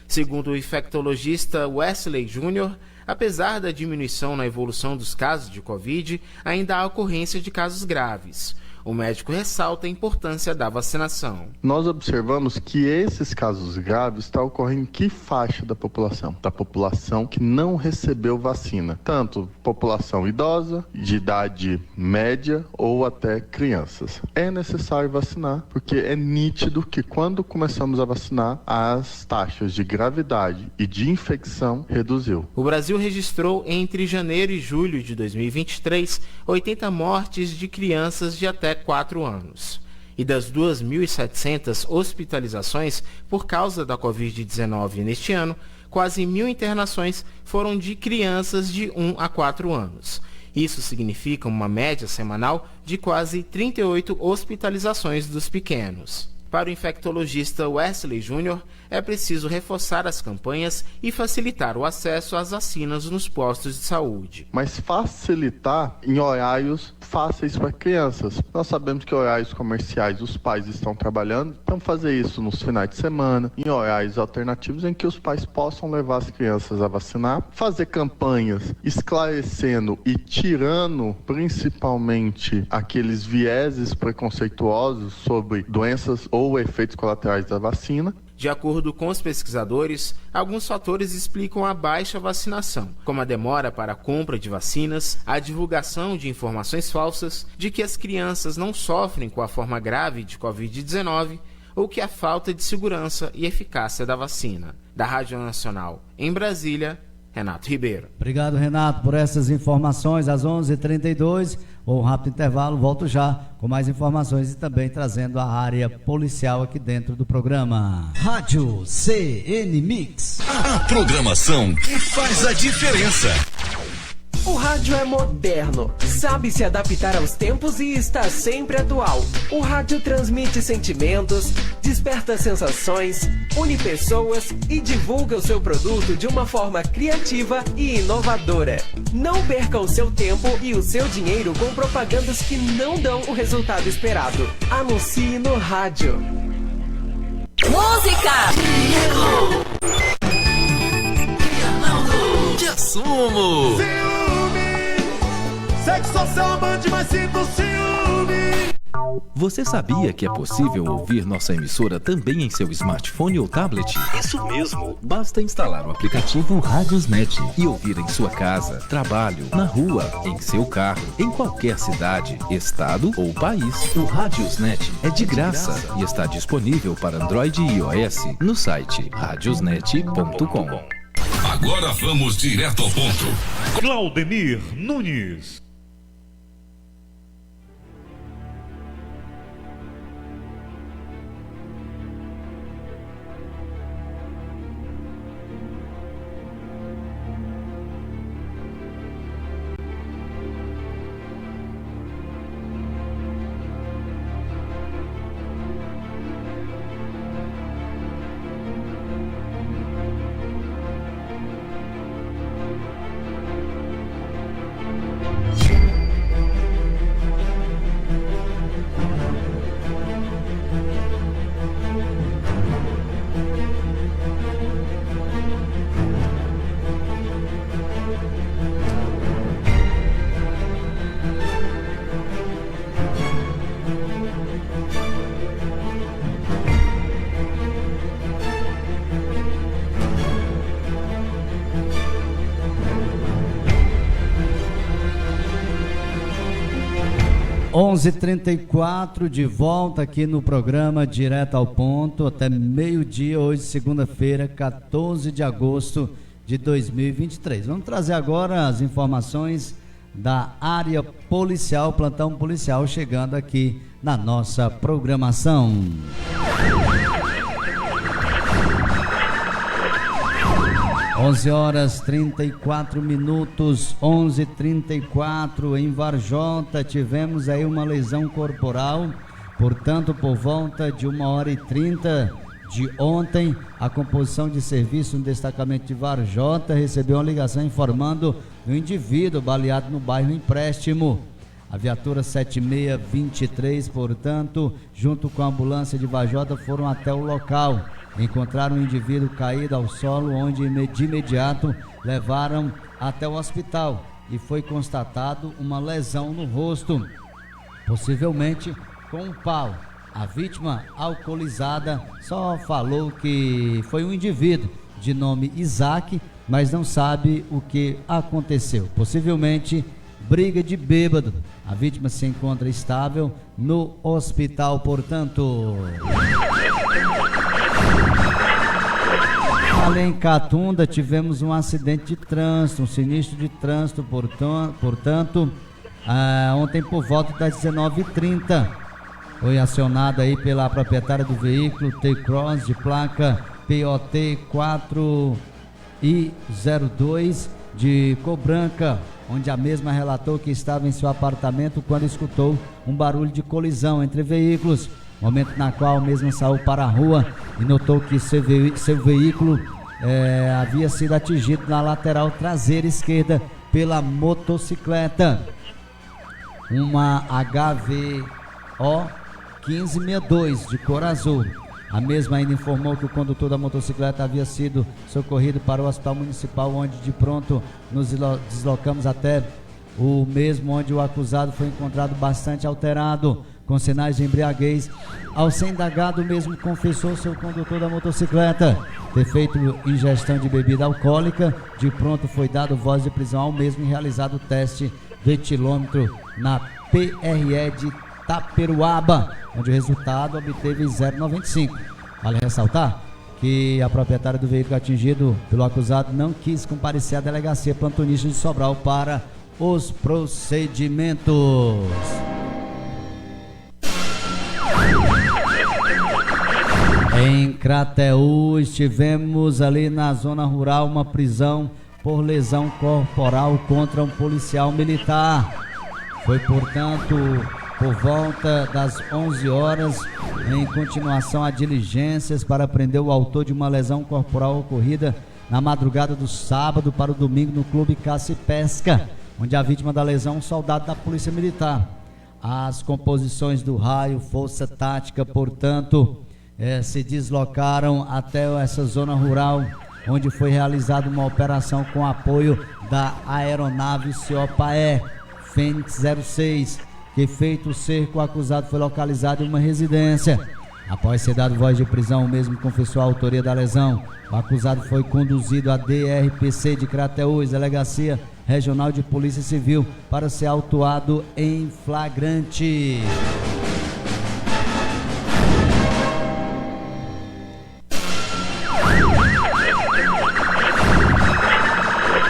Segundo o infectologista Wesley Júnior, apesar da diminuição na evolução dos casos de Covid, ainda há ocorrência de casos graves. O médico ressalta a importância da vacinação. Nós observamos que esses casos graves estão ocorrendo em que faixa da população? Da população que não recebeu vacina. Tanto população idosa, de idade média ou até crianças. É necessário vacinar, porque é nítido que quando começamos a vacinar, as taxas de gravidade e de infecção reduziu. O Brasil registrou entre janeiro e julho de 2023 80 mortes de crianças de até 4 anos. E das 2.700 hospitalizações por causa da Covid-19 neste ano, quase 1.000 internações foram de crianças de 1 a 4 anos. Isso significa uma média semanal de quase 38 hospitalizações dos pequenos. Para o infectologista Wesley Júnior, é preciso reforçar as campanhas e facilitar o acesso às vacinas nos postos de saúde. Mas facilitar em horários fáceis para crianças. Nós sabemos que horários comerciais os pais estão trabalhando, então fazer isso nos finais de semana, em horários alternativos em que os pais possam levar as crianças a vacinar, fazer campanhas esclarecendo e tirando principalmente aqueles vieses preconceituosos sobre doenças ou efeitos colaterais da vacina. De acordo com os pesquisadores, alguns fatores explicam a baixa vacinação, como a demora para a compra de vacinas, a divulgação de informações falsas de que as crianças não sofrem com a forma grave de Covid-19 ou que a falta de segurança e eficácia da vacina. Da Rádio Nacional, em Brasília, Renato Ribeiro. Obrigado, Renato, por essas informações. Às 11h32, um rápido intervalo, volto já com mais informações e também trazendo a área policial aqui dentro do programa. Rádio CN Mix. A programação que faz a diferença. O rádio é moderno, sabe se adaptar aos tempos e está sempre atual. O rádio transmite sentimentos, desperta sensações, une pessoas e divulga o seu produto de uma forma criativa e inovadora. Não perca o seu tempo e o seu dinheiro com propagandas que não dão o resultado esperado. Anuncie no rádio. Música! De assumo! Sexo social amante, mas sinto ciúme. Você sabia que é possível ouvir nossa emissora também em seu smartphone ou tablet? Isso mesmo! Basta instalar o aplicativo Radiosnet e ouvir em sua casa, trabalho, na rua, em seu carro, em qualquer cidade, estado ou país. O Radiosnet é de graça e está disponível para Android e iOS no site radiosnet.com. Agora vamos direto ao ponto. Claudemir Nunes. 11h34, de volta aqui no programa Direto ao Ponto, até meio-dia, hoje, segunda-feira, 14 de agosto de 2023. Vamos trazer agora as informações da área policial, plantão policial, chegando aqui na nossa programação. 11h34, 11h34, em Varjota tivemos aí uma lesão corporal, portanto, por volta de 1h30 de ontem, a composição de serviço no destacamento de Varjota recebeu uma ligação informando um indivíduo baleado no bairro Empréstimo. A viatura 7623, portanto, junto com a ambulância de Varjota, foram até o local. Encontraram um indivíduo caído ao solo, onde de imediato levaram até o hospital e foi constatado uma lesão no rosto, possivelmente com um pau. A vítima, alcoolizada, só falou que foi um indivíduo de nome Isaac, mas não sabe o que aconteceu. Possivelmente briga de bêbado. A vítima se encontra estável no hospital, portanto. Ali em Catunda tivemos um acidente de trânsito, um sinistro de trânsito, portanto, ontem por volta das 19h30. Foi acionada aí pela proprietária do veículo T-Cross de placa POT 4I02 de cor branca, onde a mesma relatou que estava em seu apartamento quando escutou um barulho de colisão entre veículos, momento na qual a mesma saiu para a rua e notou que seu veículo havia sido atingido na lateral traseira esquerda pela motocicleta, uma HVO 1562 de cor azul. A mesma ainda informou que o condutor da motocicleta havia sido socorrido para o hospital municipal, onde de pronto nos deslocamos até o mesmo, onde o acusado foi encontrado bastante alterado, com sinais de embriaguez. Ao ser indagado, o mesmo confessou ser o condutor da motocicleta ter feito ingestão de bebida alcoólica. De pronto foi dado voz de prisão ao mesmo e realizado o teste de etilômetro na PRE de Taperuaba, onde o resultado obteve 0,95. Vale ressaltar que a proprietária do veículo atingido pelo acusado não quis comparecer à delegacia plantonista de Sobral para os procedimentos. Em Crateús, tivemos ali na zona rural uma prisão por lesão corporal contra um policial militar. Foi, portanto, por volta das 11 horas, em continuação a diligências para prender o autor de uma lesão corporal ocorrida na madrugada do sábado para o domingo no Clube Caça e Pesca, onde a vítima da lesão é um soldado da Polícia Militar. As composições do raio, força tática, portanto, se deslocaram até essa zona rural, onde foi realizada uma operação com apoio da aeronave Ciopaé Fênix 06, que feito o cerco, o acusado foi localizado em uma residência. Após ser dado voz de prisão, o mesmo confessou a autoria da lesão. O acusado foi conduzido à DRPC de Crateús, Delegacia Regional de Polícia Civil, para ser autuado em flagrante.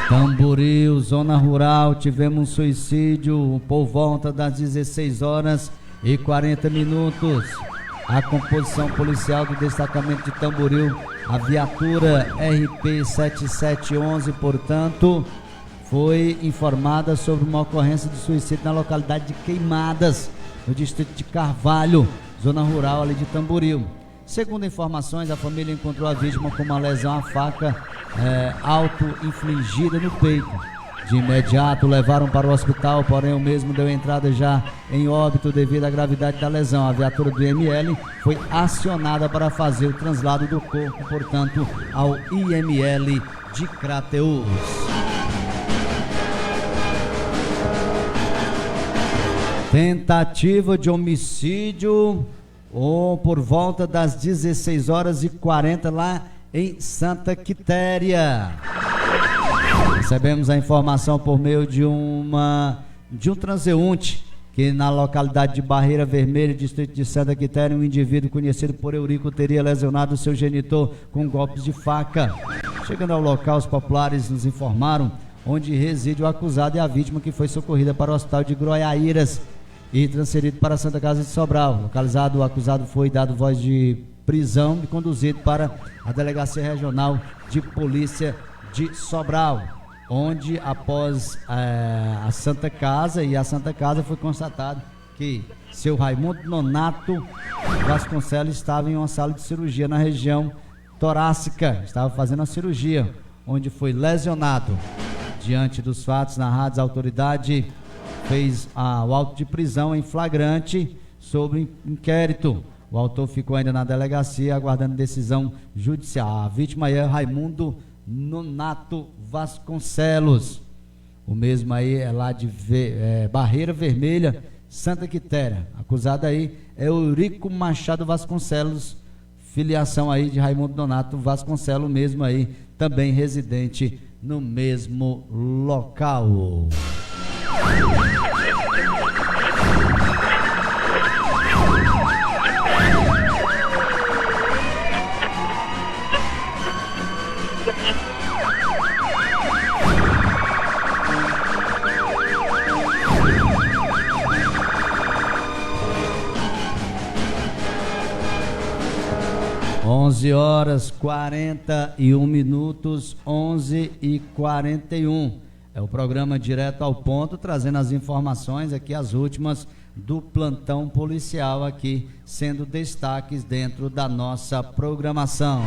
Tamboril, zona rural, tivemos um suicídio por volta das 16h40. A composição policial do destacamento de Tamboril, a viatura RP 7711, portanto, foi informada sobre uma ocorrência de suicídio na localidade de Queimadas, no distrito de Carvalho, zona rural ali de Tamboril. Segundo informações, a família encontrou a vítima com uma lesão à faca auto-infligida no peito. De imediato levaram para o hospital, porém o mesmo deu entrada já em óbito devido à gravidade da lesão. A viatura do IML foi acionada para fazer o translado do corpo, portanto, ao IML de Crateús. Tentativa de homicídio por volta das 16h40 lá em Santa Quitéria. Recebemos a informação por meio de um transeunte que na localidade de Barreira Vermelha, distrito de Santa Quitéria, um indivíduo conhecido por Eurico teria lesionado seu genitor com golpes de faca. Chegando ao local, os populares nos informaram onde reside o acusado e a vítima, que foi socorrida para o hospital de Groaieiras e transferido para a Santa Casa de Sobral. Localizado, o acusado foi dado voz de prisão e conduzido para a Delegacia Regional de Polícia de Sobral, onde após a Santa Casa foi constatado que seu Raimundo Nonato Vasconcelos estava em uma sala de cirurgia na região torácica, estava fazendo a cirurgia, onde foi lesionado. Diante dos fatos narrados, a autoridade fez o auto de prisão em flagrante sobre inquérito. O autor ficou ainda na delegacia aguardando decisão judicial. A vítima é Raimundo Nonato Vasconcelos. O mesmo aí é lá de Barreira Vermelha, Santa Quitéria. Acusado aí é Eurico Machado Vasconcelos, filiação aí de Raimundo Nonato Vasconcelos, mesmo aí também residente no mesmo local. 11h41, 11h41. É o programa Direto ao Ponto, trazendo as informações aqui, as últimas do plantão policial aqui, sendo destaques dentro da nossa programação.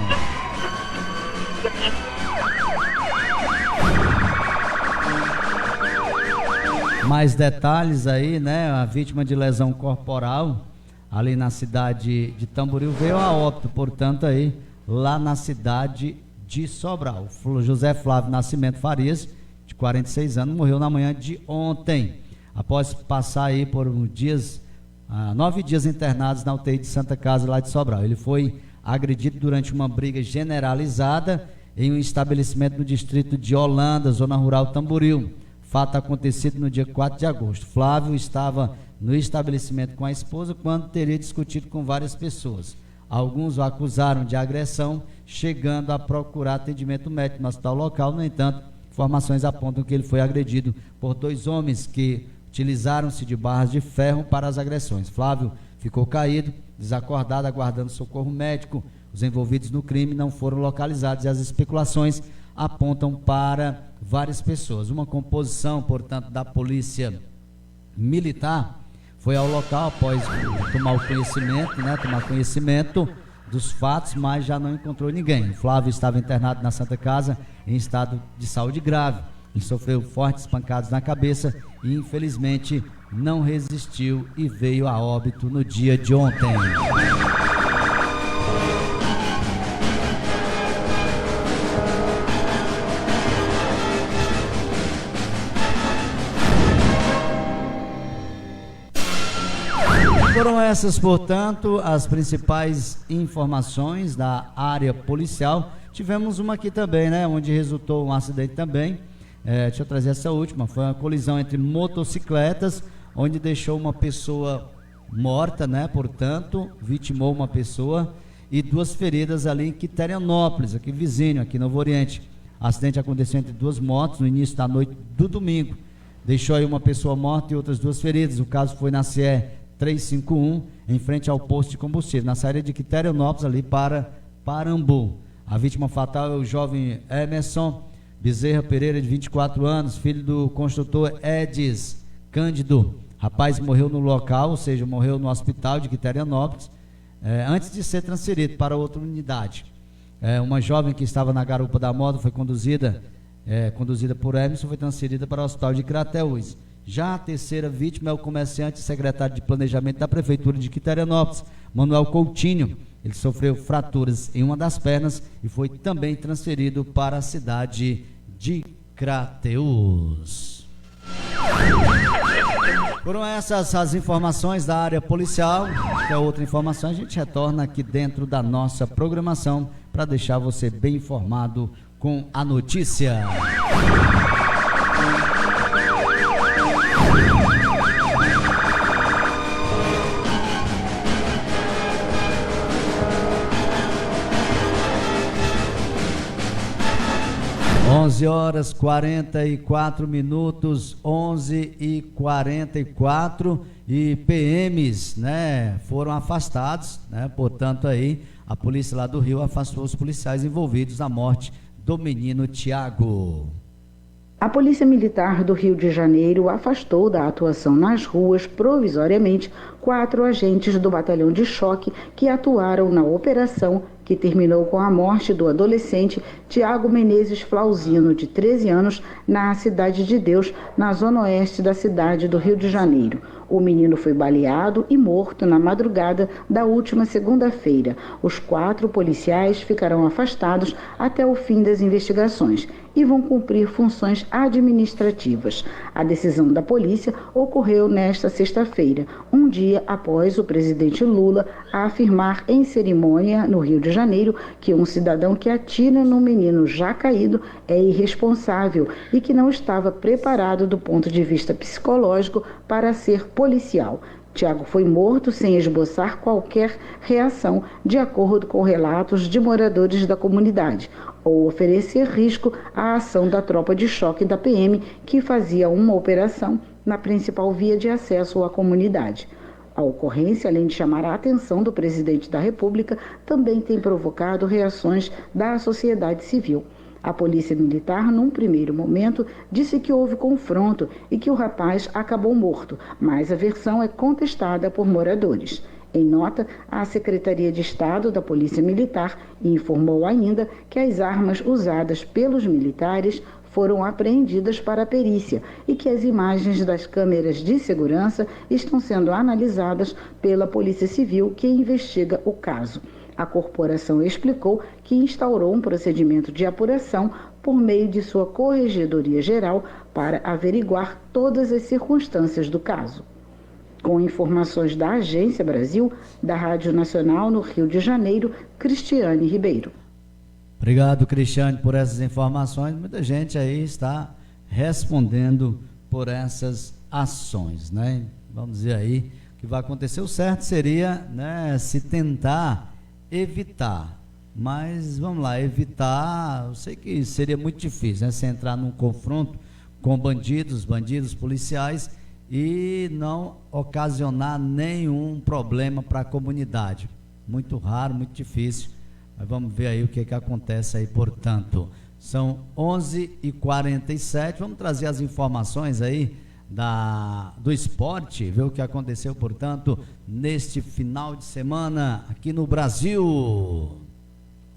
Mais detalhes aí, né? A vítima de lesão corporal ali na cidade de Tamboril veio a óbito, portanto aí lá na cidade de Sobral. José Flávio Nascimento Farias, de 46 anos, morreu na manhã de ontem, após passar aí por 9 dias internados na UTI de Santa Casa lá de Sobral. Ele foi agredido durante uma briga generalizada em um estabelecimento no distrito de Holanda, zona rural Tamboril. Fato acontecido no dia 4 de agosto. Flávio estava no estabelecimento com a esposa quando teria discutido com várias pessoas. Alguns o acusaram de agressão, chegando a procurar atendimento médico no hospital local. No entanto, informações apontam que ele foi agredido por 2 homens que utilizaram-se de barras de ferro para as agressões. Flávio ficou caído, desacordado, aguardando socorro médico. Os envolvidos no crime não foram localizados e as especulações apontam para várias pessoas. Uma composição, portanto, da polícia militar foi ao local após tomar conhecimento dos fatos, mas já não encontrou ninguém. O Flávio estava internado na Santa Casa em estado de saúde grave. Ele sofreu fortes pancadas na cabeça e infelizmente não resistiu e veio a óbito no dia de ontem. Foram essas, portanto, as principais informações da área policial. Tivemos uma aqui também, né, onde resultou um acidente também. Deixa eu trazer essa última. Foi uma colisão entre motocicletas, onde deixou uma pessoa morta, né, portanto, vitimou uma pessoa e 2 feridas ali em Quiterianópolis, aqui vizinho, aqui no Novo Oriente. O acidente aconteceu entre 2 motos no início da noite do domingo. Deixou aí uma pessoa morta e outras 2 feridas. O caso foi na CE 351, em frente ao posto de combustível, na saída de Quiterianópolis, ali para Parambu. A vítima fatal é o jovem Emerson Bezerra Pereira, de 24 anos, filho do construtor Edis Cândido. Rapaz morreu no local, ou seja, morreu no hospital de Quiterianópolis, antes de ser transferido para outra unidade. Uma jovem que estava na garupa da moto foi conduzida por Emerson, foi transferida para o hospital de Crateús. Já a terceira vítima é o comerciante e secretário de planejamento da prefeitura de Quiterianópolis, Manuel Coutinho. Ele sofreu fraturas em uma das pernas e foi também transferido para a cidade de Crateús. Foram essas as informações da área policial. Que outra informação a gente retorna aqui dentro da nossa programação para deixar você bem informado com a notícia. 11 horas 44 minutos, 11h44, e PMs, né, foram afastados, né, portanto aí a polícia lá do Rio afastou os policiais envolvidos na morte do menino Tiago. A Polícia Militar do Rio de Janeiro afastou da atuação nas ruas provisoriamente 4 agentes do Batalhão de Choque que atuaram na operação que terminou com a morte do adolescente Tiago Menezes Flauzino, de 13 anos, na Cidade de Deus, na zona oeste da cidade do Rio de Janeiro. O menino foi baleado e morto na madrugada da última segunda-feira. Os 4 policiais ficarão afastados até o fim das investigações e vão cumprir funções administrativas. A decisão da polícia ocorreu nesta sexta-feira, um dia após o presidente Lula afirmar em cerimônia no Rio de Janeiro que um cidadão que atira no menino já caído é irresponsável e que não estava preparado do ponto de vista psicológico para ser policial. Tiago foi morto sem esboçar qualquer reação, de acordo com relatos de moradores da comunidade, ou oferecer risco à ação da tropa de choque da PM, que fazia uma operação na principal via de acesso à comunidade. A ocorrência, além de chamar a atenção do presidente da República, também tem provocado reações da sociedade civil. A Polícia Militar, num primeiro momento, disse que houve confronto e que o rapaz acabou morto, mas a versão é contestada por moradores. Em nota, a Secretaria de Estado da Polícia Militar informou ainda que as armas usadas pelos militares foram apreendidas para a perícia e que as imagens das câmeras de segurança estão sendo analisadas pela Polícia Civil, que investiga o caso. A corporação explicou que instaurou um procedimento de apuração por meio de sua Corregedoria Geral para averiguar todas as circunstâncias do caso. Com informações da Agência Brasil, da Rádio Nacional no Rio de Janeiro, Cristiane Ribeiro. Obrigado, Cristiane, por essas informações. Muita gente aí está respondendo por essas ações, né? Vamos dizer aí o que vai acontecer. O certo seria, né, se tentar evitar, mas vamos lá, evitar, eu sei que seria muito difícil, né, se entrar num confronto com bandidos policiais e não ocasionar nenhum problema para a comunidade. Muito raro, muito difícil, mas vamos ver aí o que acontece aí, portanto. São 11h47, vamos trazer as informações aí do esporte, ver o que aconteceu, portanto, neste final de semana aqui no Brasil.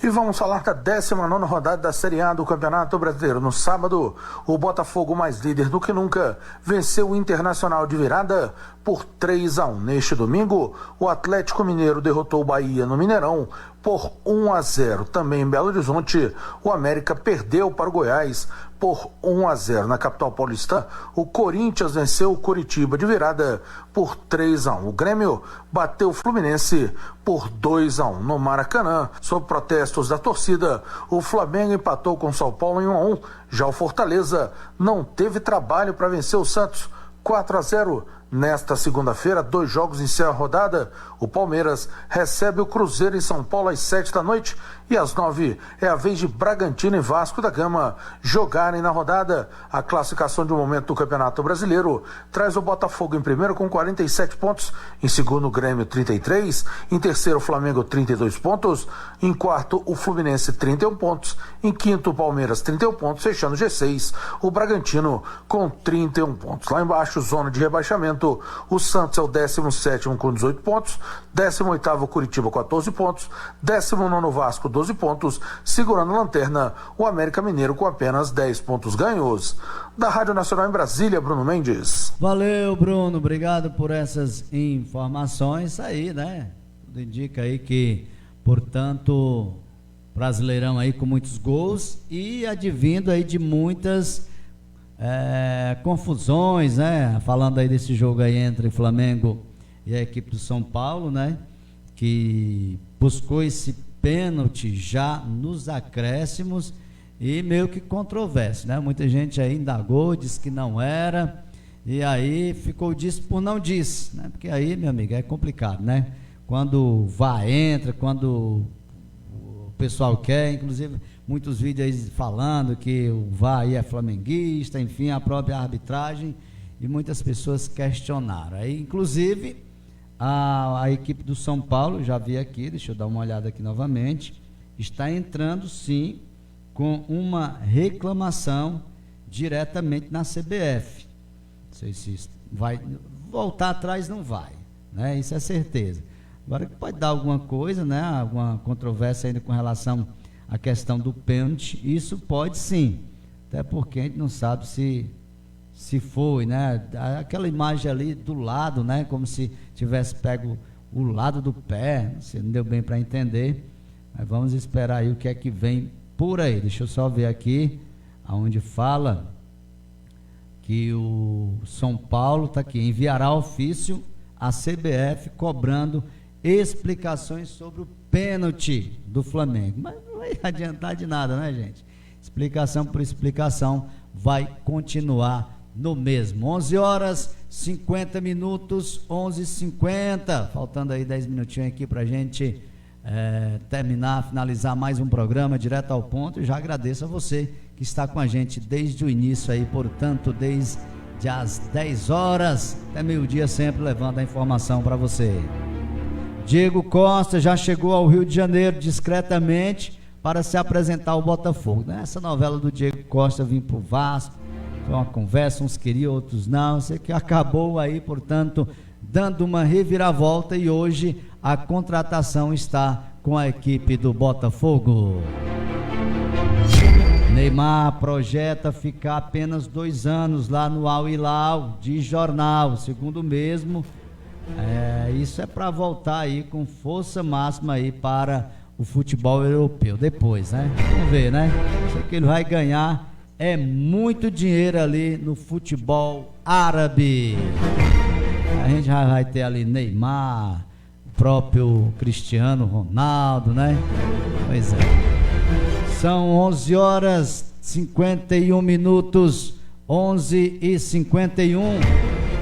E vamos falar da 19ª rodada da Série A do Campeonato Brasileiro. No sábado, o Botafogo, mais líder do que nunca, venceu o Internacional de virada por 3-1. Neste domingo, o Atlético Mineiro derrotou o Bahia no Mineirão por 1-0. Também em Belo Horizonte, o América perdeu para o Goiás por 1-0. Na capital paulista, o Corinthians venceu o Coritiba de virada por 3-1. O Grêmio bateu o Fluminense por 2-1. No Maracanã, sob protestos da torcida, o Flamengo empatou com o São Paulo em 1-1. Já o Fortaleza não teve trabalho para vencer o Santos, 4-0. Nesta segunda-feira, 2 jogos encerram a rodada. O Palmeiras recebe o Cruzeiro em São Paulo às 7 da noite e às 9 é a vez de Bragantino e Vasco da Gama jogarem na rodada. A classificação de momento do Campeonato Brasileiro traz o Botafogo em primeiro com 47 pontos, em segundo o Grêmio 33, em terceiro o Flamengo 32 pontos, em quarto o Fluminense 31 pontos, em quinto o Palmeiras 31 pontos, fechando o G6 o Bragantino com 31 pontos. Lá embaixo, zona de rebaixamento, o Santos é o 17º com 18 pontos, 18º o Curitiba 14 pontos, 19º Vasco 12 pontos, segurando a lanterna o América Mineiro com apenas 10 pontos ganhos. Da Rádio Nacional em Brasília, Bruno Mendes. Valeu, Bruno, obrigado por essas informações aí, né? Tudo indica aí que, portanto, Brasileirão aí com muitos gols e advindo aí de muitas confusões, né? Falando aí desse jogo aí entre Flamengo e a equipe do São Paulo, né? Que buscou esse pênalti já nos acréscimos e meio que controverso, né? Muita gente aí indagou, disse que não era, e aí ficou disse por não disse, né? Porque aí, meu amigo, é complicado, né? Quando vai, entra, quando o pessoal quer, inclusive muitos vídeos aí falando que o VAR aí é flamenguista, enfim, a própria arbitragem, e muitas pessoas questionaram. Aí, inclusive, a equipe do São Paulo, já vi aqui, deixa eu dar uma olhada aqui novamente, está entrando sim com uma reclamação diretamente na CBF. Não sei se vai voltar atrás, não vai, né? Isso é certeza. Agora que pode dar alguma coisa, né? Alguma controvérsia ainda com relação à questão do pênalti, isso pode sim, até porque a gente não sabe se foi, né? Aquela imagem ali do lado, né? Como se tivesse pego o lado do pé, não deu bem para entender, mas vamos esperar aí o que é que vem por aí. Deixa eu só ver aqui, aonde fala que o São Paulo está aqui, enviará ofício à CBF cobrando explicações sobre o pênalti do Flamengo. Mas não vai adiantar de nada, né, gente? Explicação por explicação vai continuar no mesmo. 11h50, 11h50, faltando aí 10 minutinhos aqui para a gente terminar, finalizar mais um programa direto ao ponto. E já agradeço a você que está com a gente desde o início aí, portanto, desde as 10 horas até meio-dia, sempre levando a informação para você. Diego Costa já chegou ao Rio de Janeiro discretamente para se apresentar ao Botafogo. Nessa novela do Diego Costa vir para o Vasco, foi uma conversa, uns queriam, outros não, sei que acabou aí, portanto, dando uma reviravolta, e hoje a contratação está com a equipe do Botafogo. Neymar projeta ficar apenas 2 anos lá no Al Hilal de jornal, segundo o mesmo. Isso é para voltar aí com força máxima aí para o futebol europeu depois, né? Vamos ver, né? Sei que ele vai ganhar muito dinheiro ali no futebol árabe. A gente já vai ter ali Neymar, o próprio Cristiano Ronaldo, né? Pois é. São 11h51, 11h51.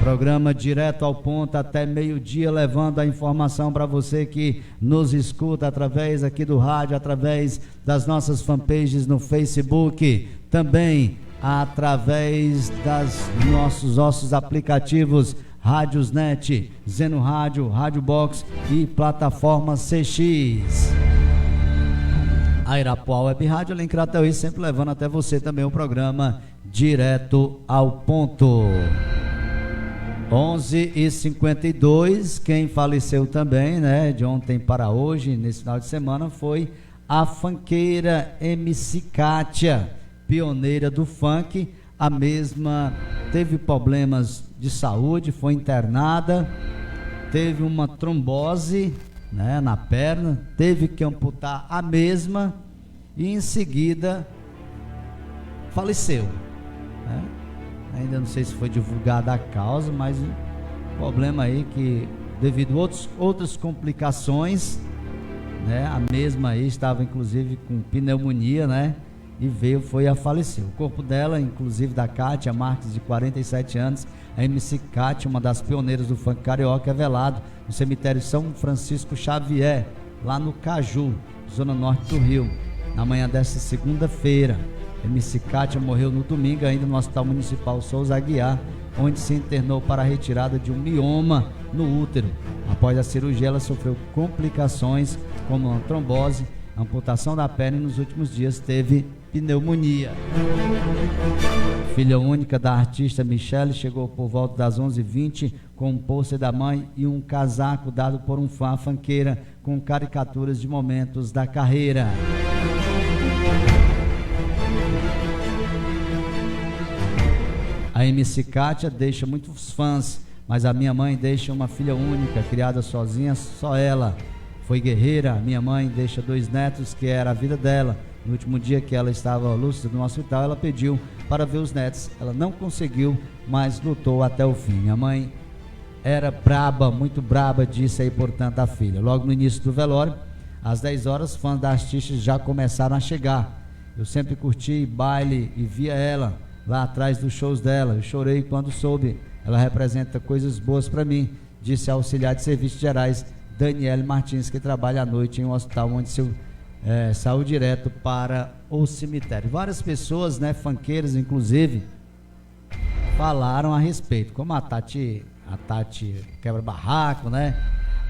Programa direto ao ponto até meio-dia, levando a informação para você que nos escuta através aqui do rádio, através das nossas fanpages no Facebook, também através dos nossos aplicativos Rádiosnet, Zeno Rádio, Rádio Box e plataforma CX. A Irapuá Web Rádio, além de Crateúí, sempre levando até você também o programa direto ao ponto. 11h52, quem faleceu também, né, de ontem para hoje, nesse final de semana, foi a funkeira MC Kátia, pioneira do funk. A mesma teve problemas de saúde, foi internada, teve uma trombose, né, na perna, teve que amputar a mesma e em seguida faleceu, né? Ainda não sei se foi divulgada a causa, mas o problema aí que devido a outras complicações, né, a mesma aí estava inclusive com pneumonia, né, e foi a falecer. O corpo dela, inclusive da Kátia Marques, de 47 anos, a MC Kátia, uma das pioneiras do funk carioca, é velado no cemitério São Francisco Xavier, lá no Caju, zona norte do Rio, na manhã desta segunda-feira. MC Kátia morreu no domingo ainda no Hospital Municipal Souza Aguiar, onde se internou para a retirada de um mioma no útero. Após a cirurgia, ela sofreu complicações como uma trombose, amputação da perna e nos últimos dias teve pneumonia. Filha única da artista Michele, chegou por volta das 11h20 com um pôster da mãe e um casaco dado por um fã funkeira com caricaturas de momentos da carreira. A MC Kátia deixa muitos fãs, mas a minha mãe deixa uma filha única, criada sozinha, só ela. Foi guerreira, minha mãe deixa 2 netos, que era a vida dela. No último dia que ela estava lúcida no hospital, ela pediu para ver os netos. Ela não conseguiu, mas lutou até o fim. Minha mãe era braba, muito braba, disse aí, portanto, a filha. Logo no início do velório, às 10 horas, fãs da artista já começaram a chegar. Eu sempre curti baile e via ela lá atrás dos shows dela. Eu chorei quando soube. Ela representa coisas boas para mim, disse a auxiliar de serviços gerais Daniele Martins, que trabalha à noite em um hospital onde seu saiu direto para o cemitério. Várias pessoas, né, funkeiras inclusive, falaram a respeito, como a Tati Quebra-Barraco, né,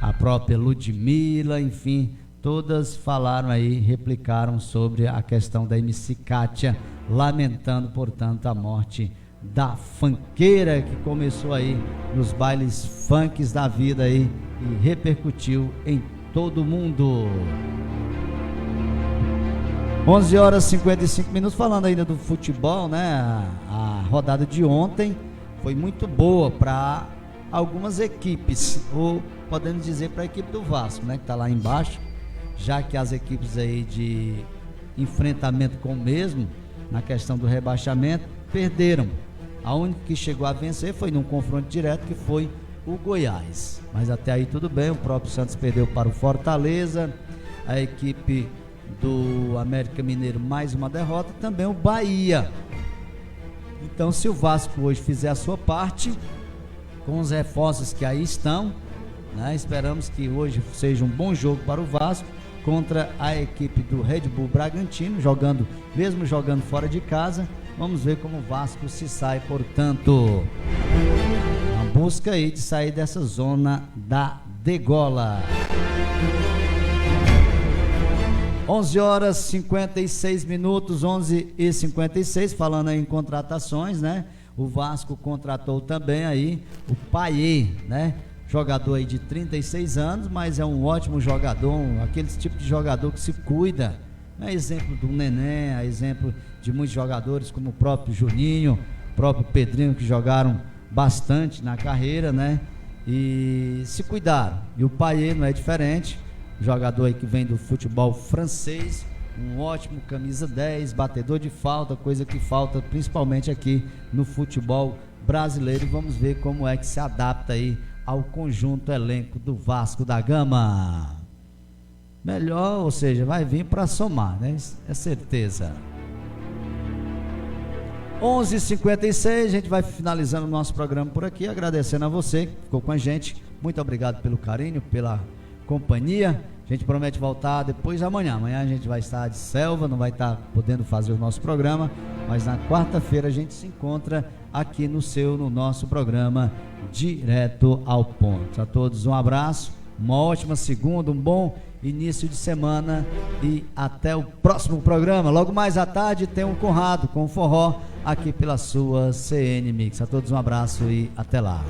a própria Ludmilla, enfim, todas falaram aí, replicaram sobre a questão da MC Kátia, lamentando, portanto, a morte da funkeira que começou aí nos bailes funks da vida aí e repercutiu em todo mundo. 11 horas e 55 minutos, falando ainda do futebol, né? A rodada de ontem foi muito boa para algumas equipes, ou podemos dizer para a equipe do Vasco, né? Que está lá embaixo, já que as equipes aí de enfrentamento com o mesmo, na questão do rebaixamento, perderam. A única que chegou a vencer foi num confronto direto, que foi o Goiás. Mas até aí tudo bem, o próprio Santos perdeu para o Fortaleza, a equipe do América Mineiro mais uma derrota, também o Bahia. Então, se o Vasco hoje fizer a sua parte, com os reforços que aí estão, né, esperamos que hoje seja um bom jogo para o Vasco contra a equipe do Red Bull Bragantino, mesmo jogando fora de casa. Vamos ver como o Vasco se sai, portanto, na busca aí de sair dessa zona da degola. 11 horas 56 minutos, 11h56, falando aí em contratações, né? O Vasco contratou também aí o Payet, né? Jogador aí de 36 anos, mas é um ótimo jogador, aquele tipo de jogador que se cuida. É exemplo do Neném, é exemplo de muitos jogadores como o próprio Juninho, o próprio Pedrinho, que jogaram bastante na carreira, né? E se cuidaram. E o Payet não é diferente. Jogador aí que vem do futebol francês, um ótimo camisa 10, batedor de falta, coisa que falta principalmente aqui no futebol brasileiro. E vamos ver como é que se adapta aí ao conjunto elenco do Vasco da Gama. Melhor, ou seja, vai vir para somar, né? É certeza. 11h56, a gente vai finalizando o nosso programa por aqui, agradecendo a você que ficou com a gente. Muito obrigado pelo carinho, pela companhia. A gente promete voltar depois de amanhã. Amanhã a gente vai estar de selva, não vai estar podendo fazer o nosso programa, mas na quarta-feira a gente se encontra aqui no nosso programa Direto ao Ponto. A todos um abraço, uma ótima segunda, um bom início de semana e até o próximo programa. Logo mais à tarde tem um Conrado com forró aqui pela sua CN Mix. A todos um abraço e até lá.